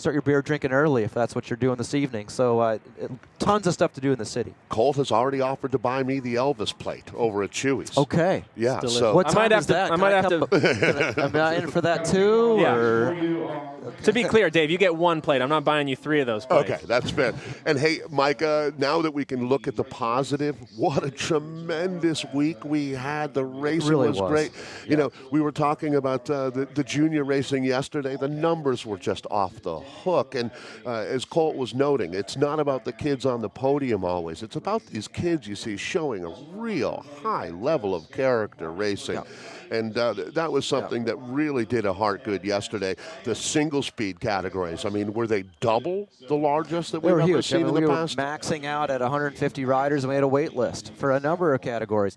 your beer drinking early if that's what you're doing this evening. So tons of stuff to do in the city. Colt has already offered to buy me the Elvis plate over at Chewy's. Okay. Yeah. So what time is that? I might have to. Am I in for that too? Yeah. Or? To be clear, Dave, you get one plate. I'm not buying you 3 of those plates. Okay, that's fair. And hey, Micah, now that we can look at the positive, what a tremendous week we had. The racing really was great. Yeah. You know, we were talking about the junior racing yesterday. The numbers were just off the hook. And as Colt was noting, it's not about the kids on the podium always. It's about these kids you see showing a real high level of character racing. Yeah. And that was something that really did a heart good yesterday. The single speed categories, I mean, were they double the largest that we've ever huge. seen in the past? We were maxing out at 150 riders, and we had a wait list for a number of categories.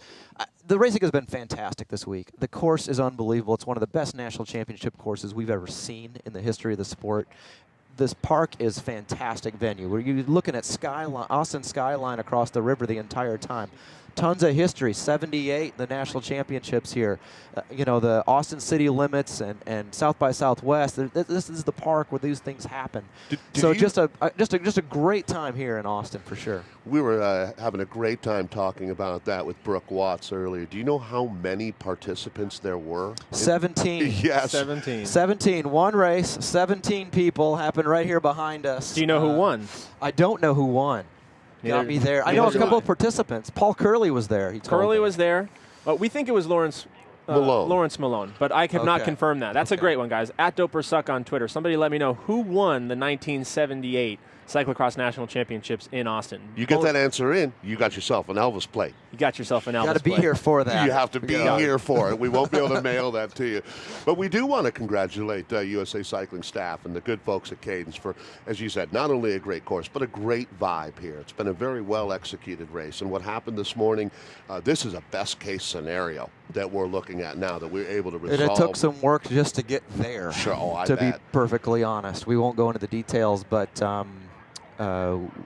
The racing has been fantastic this week. The course is unbelievable. It's one of the best national championship courses we've ever seen in the history of the sport. This park is fantastic venue. You're looking at Austin skyline across the river the entire time. Tons of history. 78, the national championships here. You know, the Austin city limits and South by Southwest. This is the park where these things happen. So just a great time here in Austin for sure. We were having a great time talking about that with Brooke Watts earlier. Do you know how many participants there were? 17. Yes. 17. 17. One race, 17 people. Happened right here behind us. Do you know who won? I don't know who won. Got me there. I know a couple of participants. Paul Curley was there. Curley was there. We think it was Lawrence Malone, but I have not confirmed that. That's a great one, guys. At DoperSuck on Twitter. Somebody let me know who won the 1978 Cyclo-cross National Championships in Austin. You get that answer in, you got yourself an Elvis plate. You got yourself an Elvis plate. Got to be here for that. You have to be here for it. We won't be able to mail that to you. But we do want to congratulate USA Cycling staff and the good folks at Cadence for, as you said, not only a great course, but a great vibe here. It's been a very well-executed race. And what happened this morning, this is a best-case scenario that we're looking at now, that we're able to resolve. It took some work just to get there. Sure, I to bet. be perfectly honest. We won't go into the details, but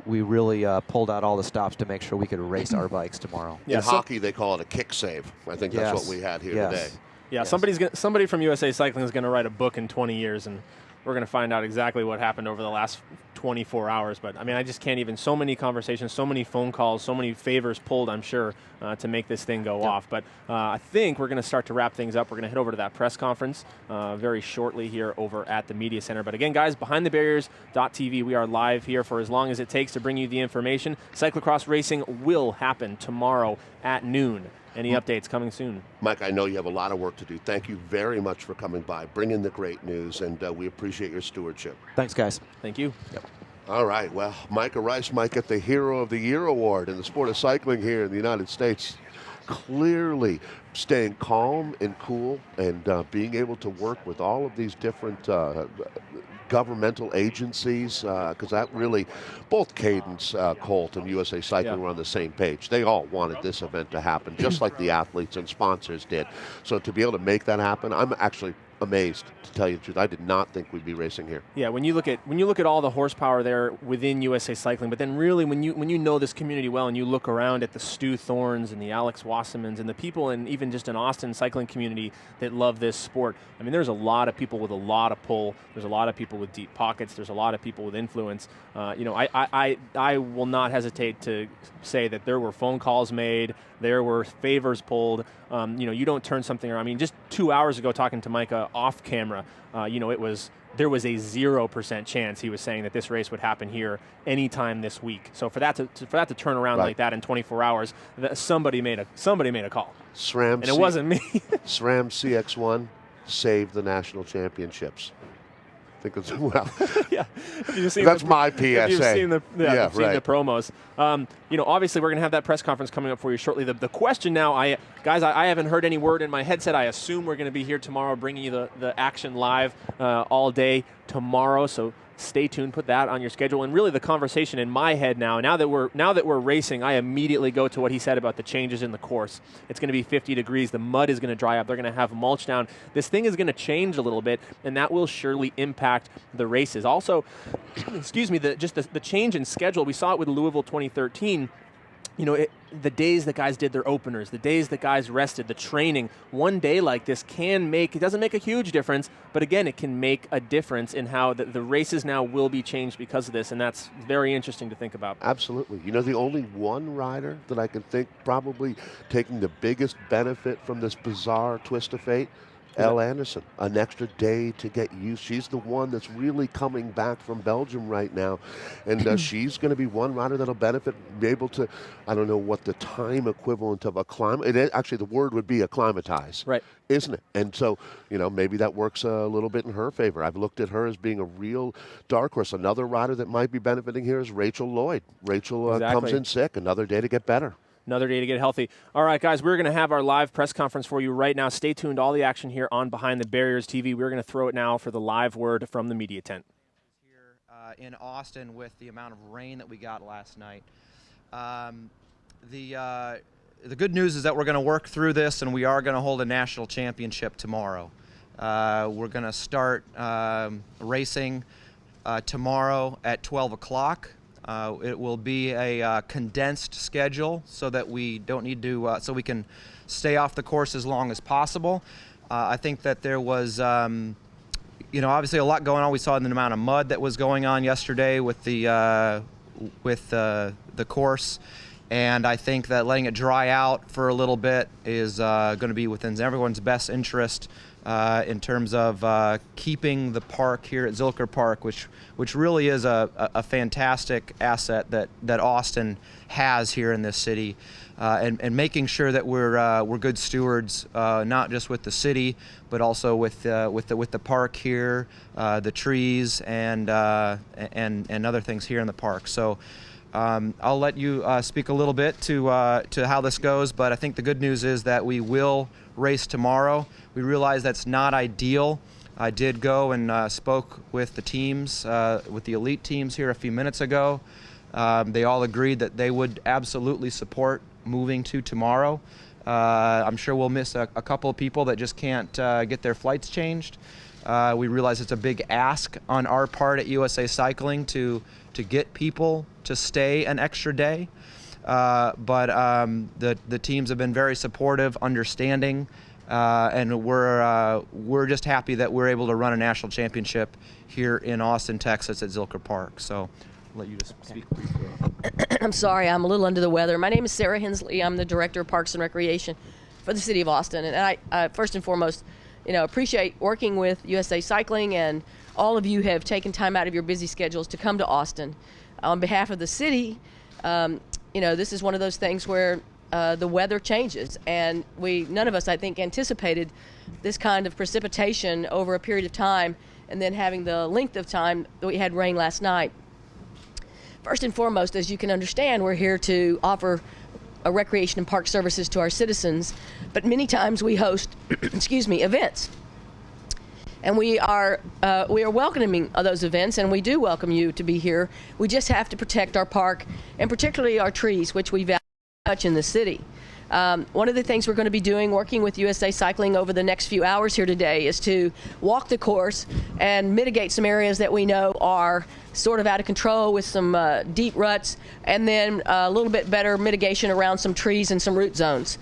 we really pulled out all the stops to make sure we could race our bikes tomorrow. In hockey, they call it a kick save. I think that's what we had here today. Yeah, somebody from USA Cycling is going to write a book in 20 years, and we're going to find out exactly what happened over the last 24 hours. But, I mean, I just can't even, so many conversations, so many phone calls, so many favors pulled, I'm sure, to make this thing go off. But I think we're going to start to wrap things up. We're going to head over to that press conference very shortly here over at the Media Center. But again, guys, BehindTheBarriers.tv, we are live here for as long as it takes to bring you the information. Cyclocross racing will happen tomorrow at noon. Any updates coming soon? Mike, I know you have a lot of work to do. Thank you very much for coming by, bringing the great news, and we appreciate your stewardship. Thanks, guys. Thank you. Yep. All right, well, Micah Rice might get the Hero of the Year award in the sport of cycling here in the United States. Clearly staying calm and cool and being able to work with all of these different governmental agencies, because that really, both Cadence, Colt, and USA Cycling were on the same page. They all wanted this event to happen, just like the athletes and sponsors did. So to be able to make that happen, I'm actually amazed, to tell you the truth. I did not think we'd be racing here. Yeah, when you look at all the horsepower there within USA Cycling, but then really when you know this community well and you look around at the Stu Thorns and the Alex Wassermans and the people, and even just an Austin cycling community that love this sport. I mean, there's a lot of people with a lot of pull. There's a lot of people with deep pockets. There's a lot of people with influence. I will not hesitate to say that there were phone calls made. There were favors pulled. You don't turn something around. I mean, just 2 hours ago, talking to Micah off camera, there was a 0% chance, he was saying, that this race would happen here anytime this week. So for that to turn around like that in 24 hours, somebody made a call. SRAM, and it wasn't me. SRAM CX1 saved the national championships. I think it's, well, yeah. That's my PSA. If you've seen the promos. Obviously we're going to have that press conference coming up for you shortly. The question now, I haven't heard any word in my headset. I assume we're going to be here tomorrow bringing you the action live all day tomorrow. So stay tuned, put that on your schedule. And really the conversation in my head now that we're racing, I immediately go to what he said about the changes in the course. It's going to be 50 degrees. The mud is going to dry up. They're going to have mulch down. This thing is going to change a little bit, and that will surely impact the races. Also, excuse me, the change in schedule. We saw it with Louisville 2013. the days that guys did their openers, the days that guys rested, the training, one day like this it doesn't make a huge difference, but again, it can make a difference in how the races now will be changed because of this, and that's very interesting to think about. Absolutely. You know, the only one rider that I can think probably taking the biggest benefit from this bizarre twist of fate, Elle Anderson, an extra day to get used. She's the one that's really coming back from Belgium right now. And she's going to be one rider that'll benefit, be able to, I don't know what the time equivalent of actually the word would be acclimatize. Right. Isn't it? And so, you know, maybe that works a little bit in her favor. I've looked at her as being a real dark horse. Another rider that might be benefiting here is Rachel Lloyd. Rachel comes in sick, another day to get better. Another day to get healthy. All right, guys, we're going to have our live press conference for you right now. Stay tuned. All the action here on Behind the Barriers TV. We're going to throw it now for the live word from the media tent. Here in Austin with the amount of rain that we got last night. The good news is that we're going to work through this, and we are going to hold a national championship tomorrow. We're going to start racing tomorrow at 12 o'clock. It will be a condensed schedule so that we don't need to, so we can stay off the course as long as possible. I think that there was, obviously a lot going on. We saw the amount of mud that was going on yesterday with the course, and I think that letting it dry out for a little bit is going to be within everyone's best interest. In terms of keeping the park here at Zilker Park, which really is a fantastic asset that Austin has here in this city, and making sure that we're good stewards, not just with the city, but also with the park here, the trees, and other things here in the park. So. I'll let you speak a little bit to how this goes, but I think the good news is that we will race tomorrow. We realize that's not ideal. I did go and spoke with the teams, with the elite teams here a few minutes ago. They all agreed that they would absolutely support moving to tomorrow. I'm sure we'll miss a couple of people that just can't get their flights changed. We realize it's a big ask on our part at USA Cycling to get people to stay an extra day, but the teams have been very supportive, understanding, and we're just happy that we're able to run a national championship here in Austin, Texas at Zilker Park. So I'll let you just speak briefly. I'm sorry, I'm a little under the weather. My name is Sarah Hensley. I'm the Director of Parks and Recreation for the City of Austin, and I first and foremost, appreciate working with USA Cycling, and all of you have taken time out of your busy schedules to come to Austin. On behalf of the city, this is one of those things where the weather changes, and none of us, I think, anticipated this kind of precipitation over a period of time, and then having the length of time that we had rain last night. First and foremost, as you can understand, we're here to offer recreation and park services to our citizens, but many times we host, events. And we are welcoming those events, and we do welcome you to be here. We just have to protect our park, and particularly our trees, which we value much in the city. One of the things we're going to be doing, working with USA Cycling over the next few hours here today, is to walk the course and mitigate some areas that we know are sort of out of control with some deep ruts, and then a little bit better mitigation around some trees and some root zones.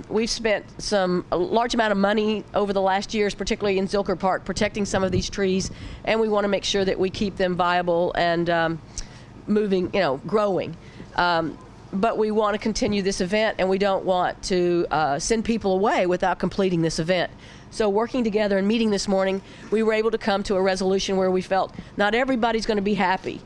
We've spent a large amount of money over the last years, particularly in Zilker Park, protecting some of these trees, and we want to make sure that we keep them viable and moving, growing. But we want to continue this event, and we don't want to send people away without completing this event. So working together and meeting this morning, we were able to come to a resolution where we felt not everybody's going to be happy.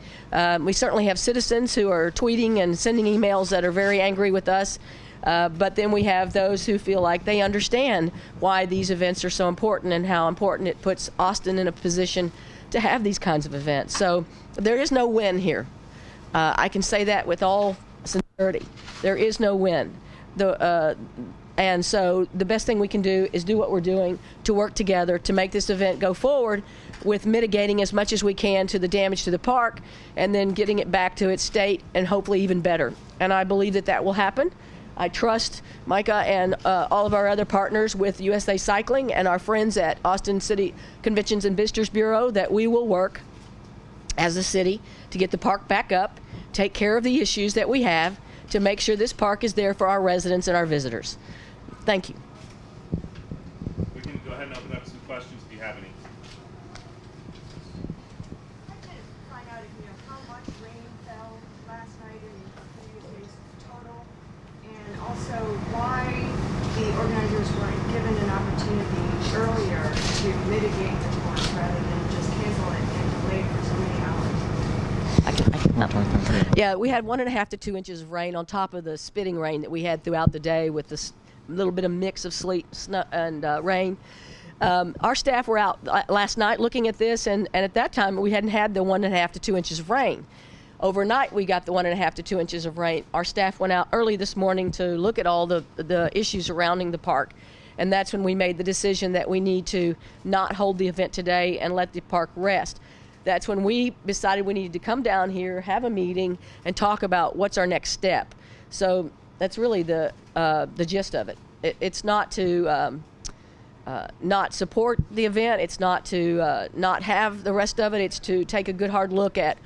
We certainly have citizens who are tweeting and sending emails that are very angry with us. But then we have those who feel like they understand why these events are so important and how important it puts Austin in a position to have these kinds of events. So there is no win here. I can say that with all sincerity. There is no win. And so the best thing we can do is do what we're doing to work together to make this event go forward with mitigating as much as we can to the damage to the park, and then getting it back to its state and hopefully even better. And I believe that will happen. I trust Micah and all of our other partners with USA Cycling and our friends at Austin City Conventions and Visitors Bureau that we will work as a city to get the park back up, take care of the issues that we have, to make sure this park is there for our residents and our visitors. Thank you. We can go ahead and open up some questions if you have any. Also, why the organizers weren't given an opportunity earlier to mitigate the torrent rather than just cancel it and delay it for so many hours. Yeah, we had 1.5 to 2 inches of rain on top of the spitting rain that we had throughout the day with this little bit of mix of sleet, snow, and rain. Our staff were out last night looking at this, and at that time we hadn't had the 1.5 to 2 inches of rain. Overnight, we got the 1.5 to 2 inches of rain. Our staff went out early this morning to look at all the issues surrounding the park, and that's when we made the decision that we need to not hold the event today and let the park rest. That's when we decided we needed to come down here, have a meeting, and talk about what's our next step. So that's really the gist of it. It's not to not support the event. It's not to not have the rest of it. It's to take a good hard look at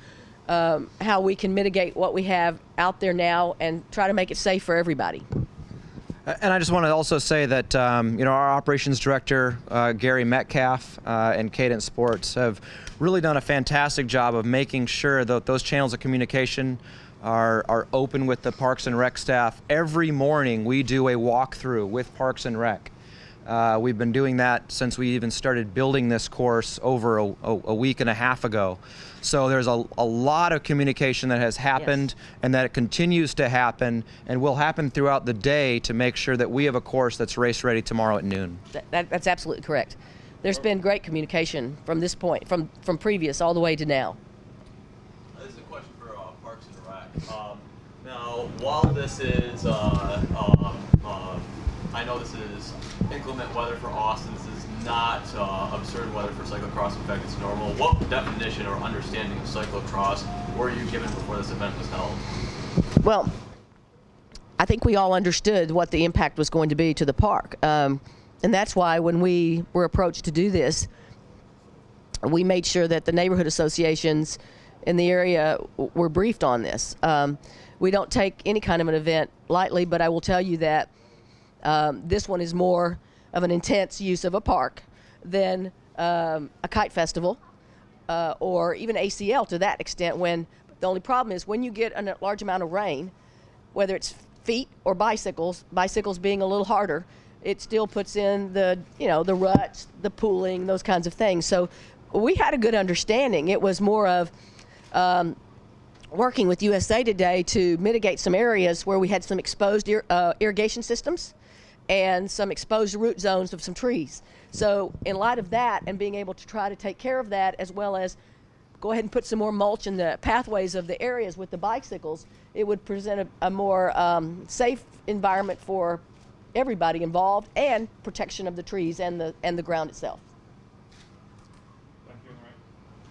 how we can mitigate what we have out there now and try to make it safe for everybody. And I just want to also say that our operations director, Gary Metcalf, and Cadence Sports have really done a fantastic job of making sure that those channels of communication are open with the Parks and Rec staff. Every morning we do a walkthrough with Parks and Rec. We've been doing that since we even started building this course over a week and a half ago. So there's a lot of communication that has happened, yes, and that it continues to happen and will happen throughout the day to make sure that we have a course that's race ready tomorrow at noon. That's absolutely correct. There's been great communication from this point, from previous all the way to now. This is a question for Parks and Rec. Now, while this is, I know this is inclement weather for Austin, this is not absurd weather for cyclocross. In fact, it's normal. What definition or understanding of cyclocross were you given before this event was held? Well, I think we all understood what the impact was going to be to the park. And that's why when we were approached to do this, we made sure that the neighborhood associations in the area were briefed on this. We don't take any kind of an event lightly, but I will tell you that this one is more of an intense use of a park than a kite festival or even ACL to that extent. When the only problem is when you get a large amount of rain, whether it's feet or bicycles being a little harder, it still puts in the ruts, the pooling, those kinds of things. So we had a good understanding. It was more of working with USA Today to mitigate some areas where we had some exposed irrigation systems and some exposed root zones of some trees. So in light of that and being able to try to take care of that, as well as go ahead and put some more mulch in the pathways of the areas with the bicycles, it would present a more safe environment for everybody involved and protection of the trees and the ground itself.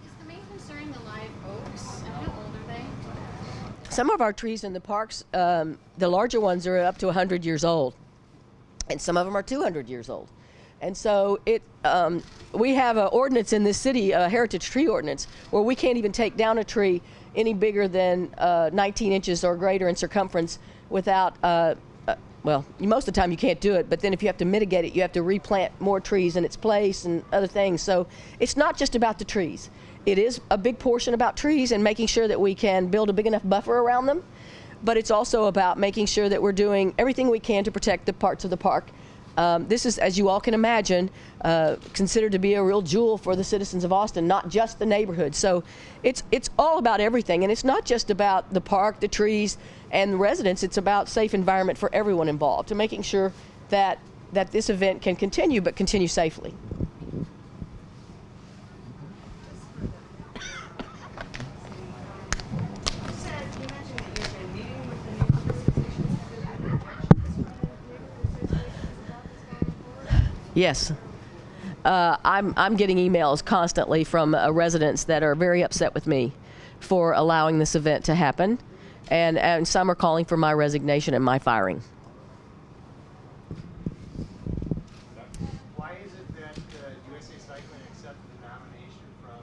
Is the main concern the live oaks, and how old are they? Some of our trees in the parks, the larger ones are up to 100 years old, and some of them are 200 years old. And so we have an ordinance in this city, a heritage tree ordinance, where we can't even take down a tree any bigger than 19 inches or greater in circumference without, well, most of the time you can't do it, but then if you have to mitigate it, you have to replant more trees in its place and other things. So it's not just about the trees. It is a big portion about trees and making sure that we can build a big enough buffer around them, but it's also about making sure that we're doing everything we can to protect the parts of the park. This is, as you all can imagine, considered to be a real jewel for the citizens of Austin, not just the neighborhood. So it's all about everything, and it's not just about the park, the trees, and the residents. It's about safe environment for everyone involved, to making sure that this event can continue, but continue safely. Yes. I'm getting emails constantly from residents that are very upset with me for allowing this event to happen, and some are calling for my resignation and my firing. Why is it that USA Cycling accepted the nomination from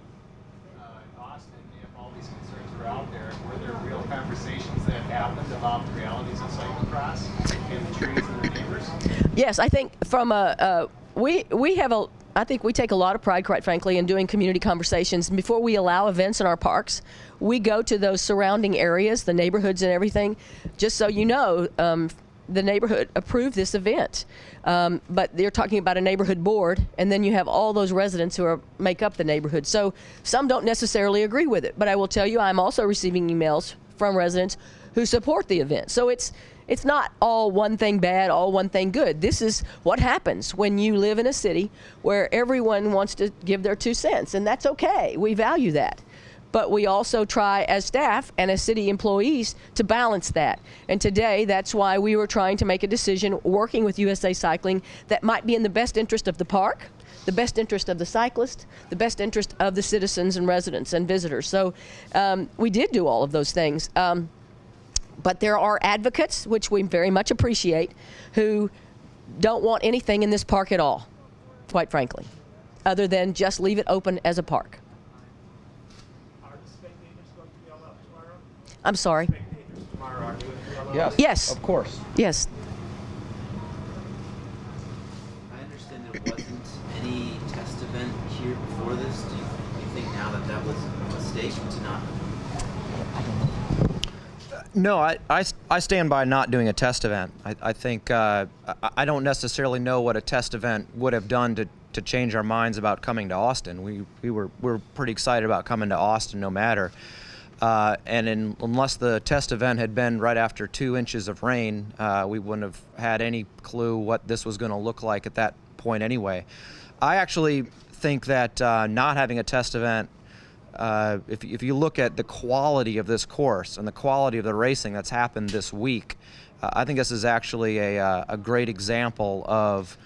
Austin, if all these concerns were out there, were there real conversations that happened about the realities of cyclocross and the trees and the neighbors? Yes, I think from I think we take a lot of pride, quite frankly, in doing community conversations. And before we allow events in our parks, we go to those surrounding areas, the neighborhoods and everything, just so you know, the neighborhood approved this event. But they're talking about a neighborhood board, and then you have all those residents who make up the neighborhood. So some don't necessarily agree with it. But I will tell you, I'm also receiving emails from residents who support the event. So it's not all one thing bad, all one thing good. This is what happens when you live in a city where everyone wants to give their 2 cents, and that's okay. We value that. But we also try as staff and as city employees to balance that. And today, that's why we were trying to make a decision, working with USA Cycling, that might be in the best interest of the park, the best interest of the cyclist, the best interest of the citizens and residents and visitors. So we did do all of those things. But there are advocates, which we very much appreciate, who don't want anything in this park at all, quite frankly, other than just leave it open as a park. Are the spectators going to be allowed tomorrow? I'm sorry. Spectators tomorrow, are they going to be allowed? Yes. Yes. Of course. Yes. I understand there wasn't any test event here before this. Do you think now that was a mistake to not? No, I stand by not doing a test event. I think I don't necessarily know what a test event would have done to change our minds about coming to Austin. We're pretty excited about coming to Austin no matter. Unless the test event had been right after 2 inches of rain, we wouldn't have had any clue what this was going to look like at that point anyway. I actually think that not having a test event, if you look at the quality of this course and the quality of the racing that's happened this week, I think this is actually a great example of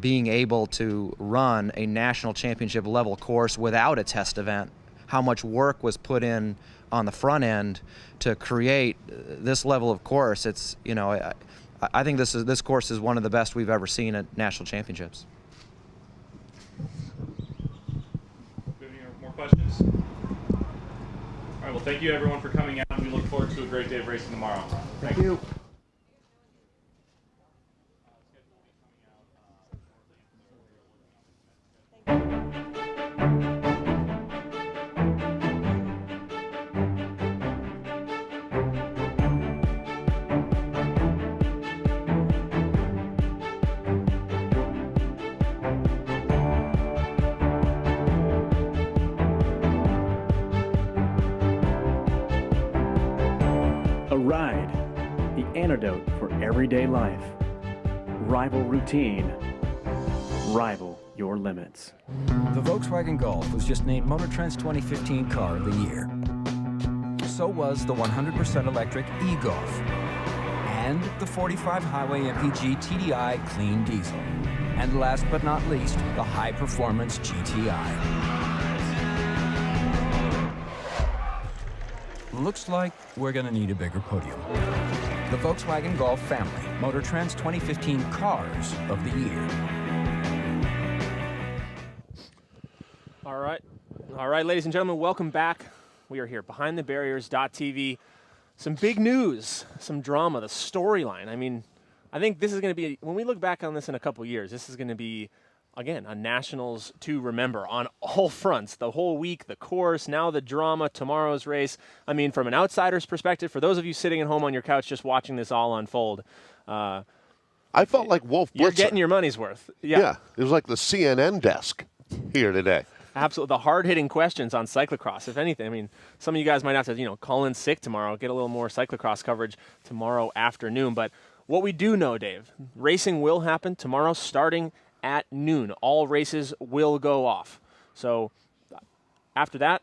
being able to run a national championship level course without a test event. How much work was put in on the front end to create this level of course. It's, you know, I think this course is one of the best we've ever seen at national championships. Questions? All right, well, thank you everyone for coming out, and we look forward to a great day of racing tomorrow. Thank you. Ride, the antidote for everyday life. Rival routine. Rival your limits. The Volkswagen Golf was just named Motor Trend's 2015 Car of the Year. So was the 100% electric e-Golf and the 45 Highway MPG TDI Clean Diesel. And last but not least, the high-performance GTI. Looks like we're going to need a bigger podium. The Volkswagen Golf family, Motor Trend's 2015 Cars of the Year. All right, ladies and gentlemen, welcome back. We are here, BehindTheBarriers.tv. Some big news, some drama, the storyline. I mean, I think this is going to be, when we look back on this in a couple years, this is going to be, again, a nationals to remember on all fronts. The whole week, the course, now the drama, tomorrow's race. I mean, from an outsider's perspective, for those of you sitting at home on your couch just watching this all unfold, I felt like Wolf Blitzer. You're getting your money's worth. Yeah, it was like the CNN desk here today. Absolutely. The hard-hitting questions on cyclocross, if anything. I mean, some of you guys might have to, call in sick tomorrow, get a little more cyclocross coverage tomorrow afternoon. But what we do know, Dave, racing will happen tomorrow starting at noon. All races will go off. So after that,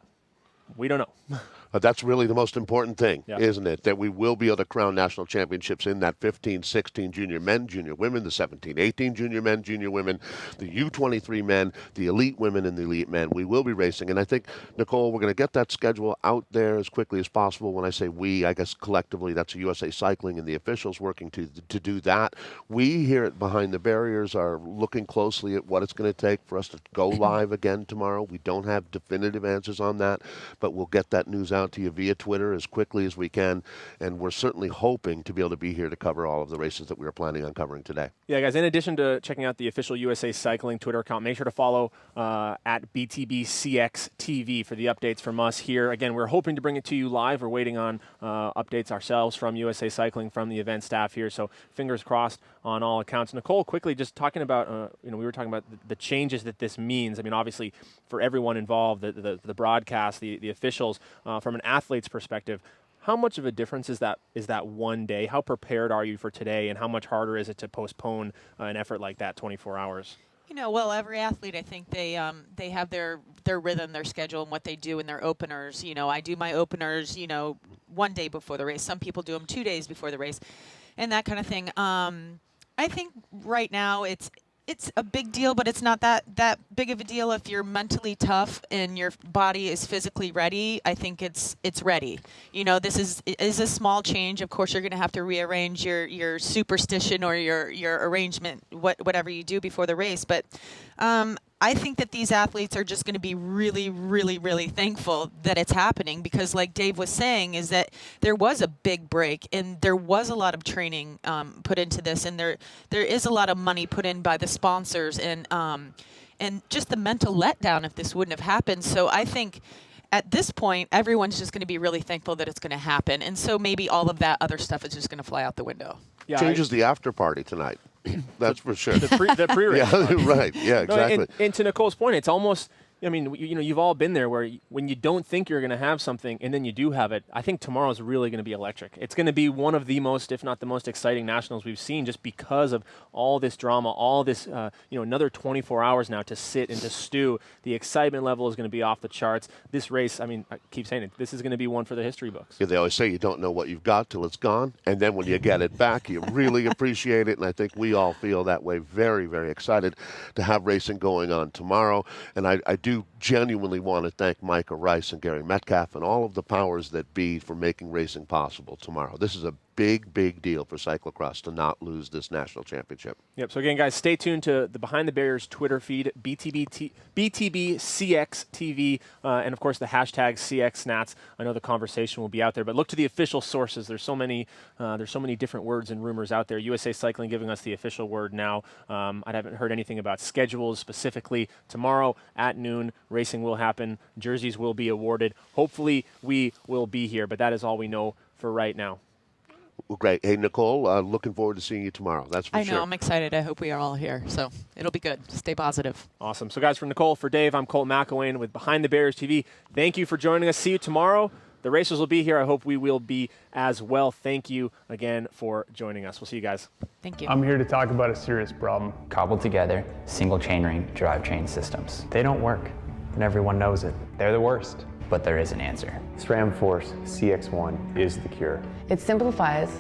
we don't know. That's really the most important thing, Yeah. isn't it? That we will be able to crown national championships in that 15, 16 junior men, junior women, the 17, 18 junior men, junior women, the U23 men, the elite women, and the elite men. We will be racing. And I think, Nicole, we're going to get that schedule out there as quickly as possible. When I say we, I guess collectively that's USA Cycling and the officials working to do that. We here at Behind the Barriers are looking closely at what it's going to take for us to go live again tomorrow. We don't have definitive answers on that, but we'll get that news out to you via Twitter as quickly as we can, and we're certainly hoping to be able to be here to cover all of the races that we were planning on covering today. Yeah, guys, in addition to checking out the official USA Cycling Twitter account, make sure to follow at BTBCXTV for the updates from us here. Again, we're hoping to bring it to you live. We're waiting on updates ourselves from USA Cycling, from the event staff here, so fingers crossed on all accounts. Nicole, quickly, just talking about, we were talking about the changes that this means. I mean, obviously, for everyone involved, the broadcast, the officials, from an athlete's perspective, how much of a difference is that one day? How prepared are you for today, and how much harder is it to postpone an effort like that 24 hours? Well, every athlete, I think they have their rhythm, their schedule, and what they do in their openers. I do my openers, one day before the race. Some people do them 2 days before the race, and that kind of thing. I think right now it's a big deal, but it's not that big of a deal if you're mentally tough and your body is physically ready. I think it's ready. This is a small change. Of course, you're going to have to rearrange your superstition or your arrangement, whatever you do before the race. But I think that these athletes are just going to be really, really, really thankful that it's happening, because like Dave was saying, is that there was a big break and there was a lot of training put into this, and there is a lot of money put in by the sponsors, and just the mental letdown if this wouldn't have happened. So I think at this point, everyone's just going to be really thankful that it's going to happen. And so maybe all of that other stuff is just going to fly out the window. Yeah, changes the after party tonight. That's for sure. The pre-race. Yeah, right. Yeah, exactly. No, and to Nicole's point, it's almost, I mean, you've all been there where when you don't think you're going to have something and then you do have it. I think tomorrow's really going to be electric. It's going to be one of the most, if not the most exciting nationals we've seen, just because of all this drama, all this, another 24 hours now to sit and to stew. The excitement level is going to be off the charts. This race, I mean, I keep saying it, this is going to be one for the history books. Yeah, they always say you don't know what you've got till it's gone, and then when you get it back, you really appreciate it, and I think we all feel that way. Very, very excited to have racing going on tomorrow, and I do genuinely want to thank Micah Rice and Gary Metcalf and all of the powers that be for making racing possible tomorrow. This is a big, big deal for cyclocross to not lose this national championship. Yep. So again, guys, stay tuned to the Behind the Barriers Twitter feed, BTBCXTV, and of course the hashtag CXNats. I know the conversation will be out there, but look to the official sources. There's so many different words and rumors out there. USA Cycling giving us the official word now. I haven't heard anything about schedules specifically. Tomorrow at noon, racing will happen. Jerseys will be awarded. Hopefully we will be here, but that is all we know for right now. Well, great. Hey, Nicole, looking forward to seeing you tomorrow. That's for sure. I know. I'm excited. I hope we are all here. So it'll be good. Stay positive. Awesome. So, guys, for Nicole, for Dave, I'm Colt McElwain with Behind the Barriers TV. Thank you for joining us. See you tomorrow. The racers will be here. I hope we will be as well. Thank you again for joining us. We'll see you guys. Thank you. I'm here to talk about a serious problem. Cobbled together, single chainring drivetrain systems. They don't work, and everyone knows it. They're the worst. But there is an answer. SRAM Force CX1 is the cure. It simplifies,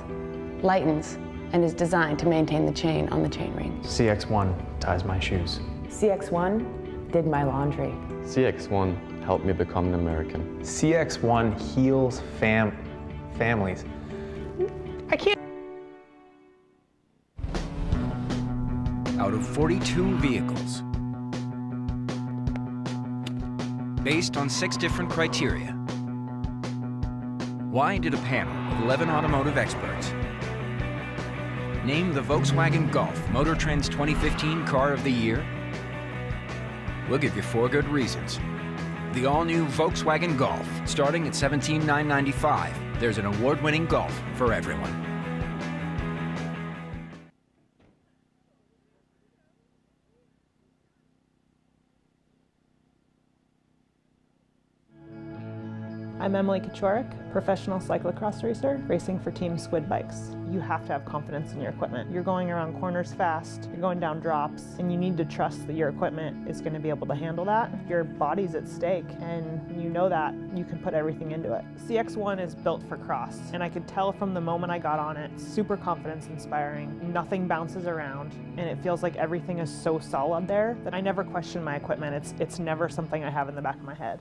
lightens, and is designed to maintain the chain on the chainring. CX1 ties my shoes. CX1 did my laundry. CX1 helped me become an American. CX1 heals families. I can't. Out of 42 vehicles, based on 6 different criteria. Why did a panel of 11 automotive experts name the Volkswagen Golf Motor Trend's 2015 Car of the Year? We'll give you 4 good reasons. The all-new Volkswagen Golf, starting at $17,995. There's an award-winning Golf for everyone. I'm Emily Kachorik, professional cyclocross racer, racing for Team Squid Bikes. You have to have confidence in your equipment. You're going around corners fast, you're going down drops, and you need to trust that your equipment is going to be able to handle that. Your body's at stake, and you know that, you can put everything into it. CX1 is built for cross, and I could tell from the moment I got on it, super confidence inspiring. Nothing bounces around, and it feels like everything is so solid there that I never question my equipment. It's never something I have in the back of my head.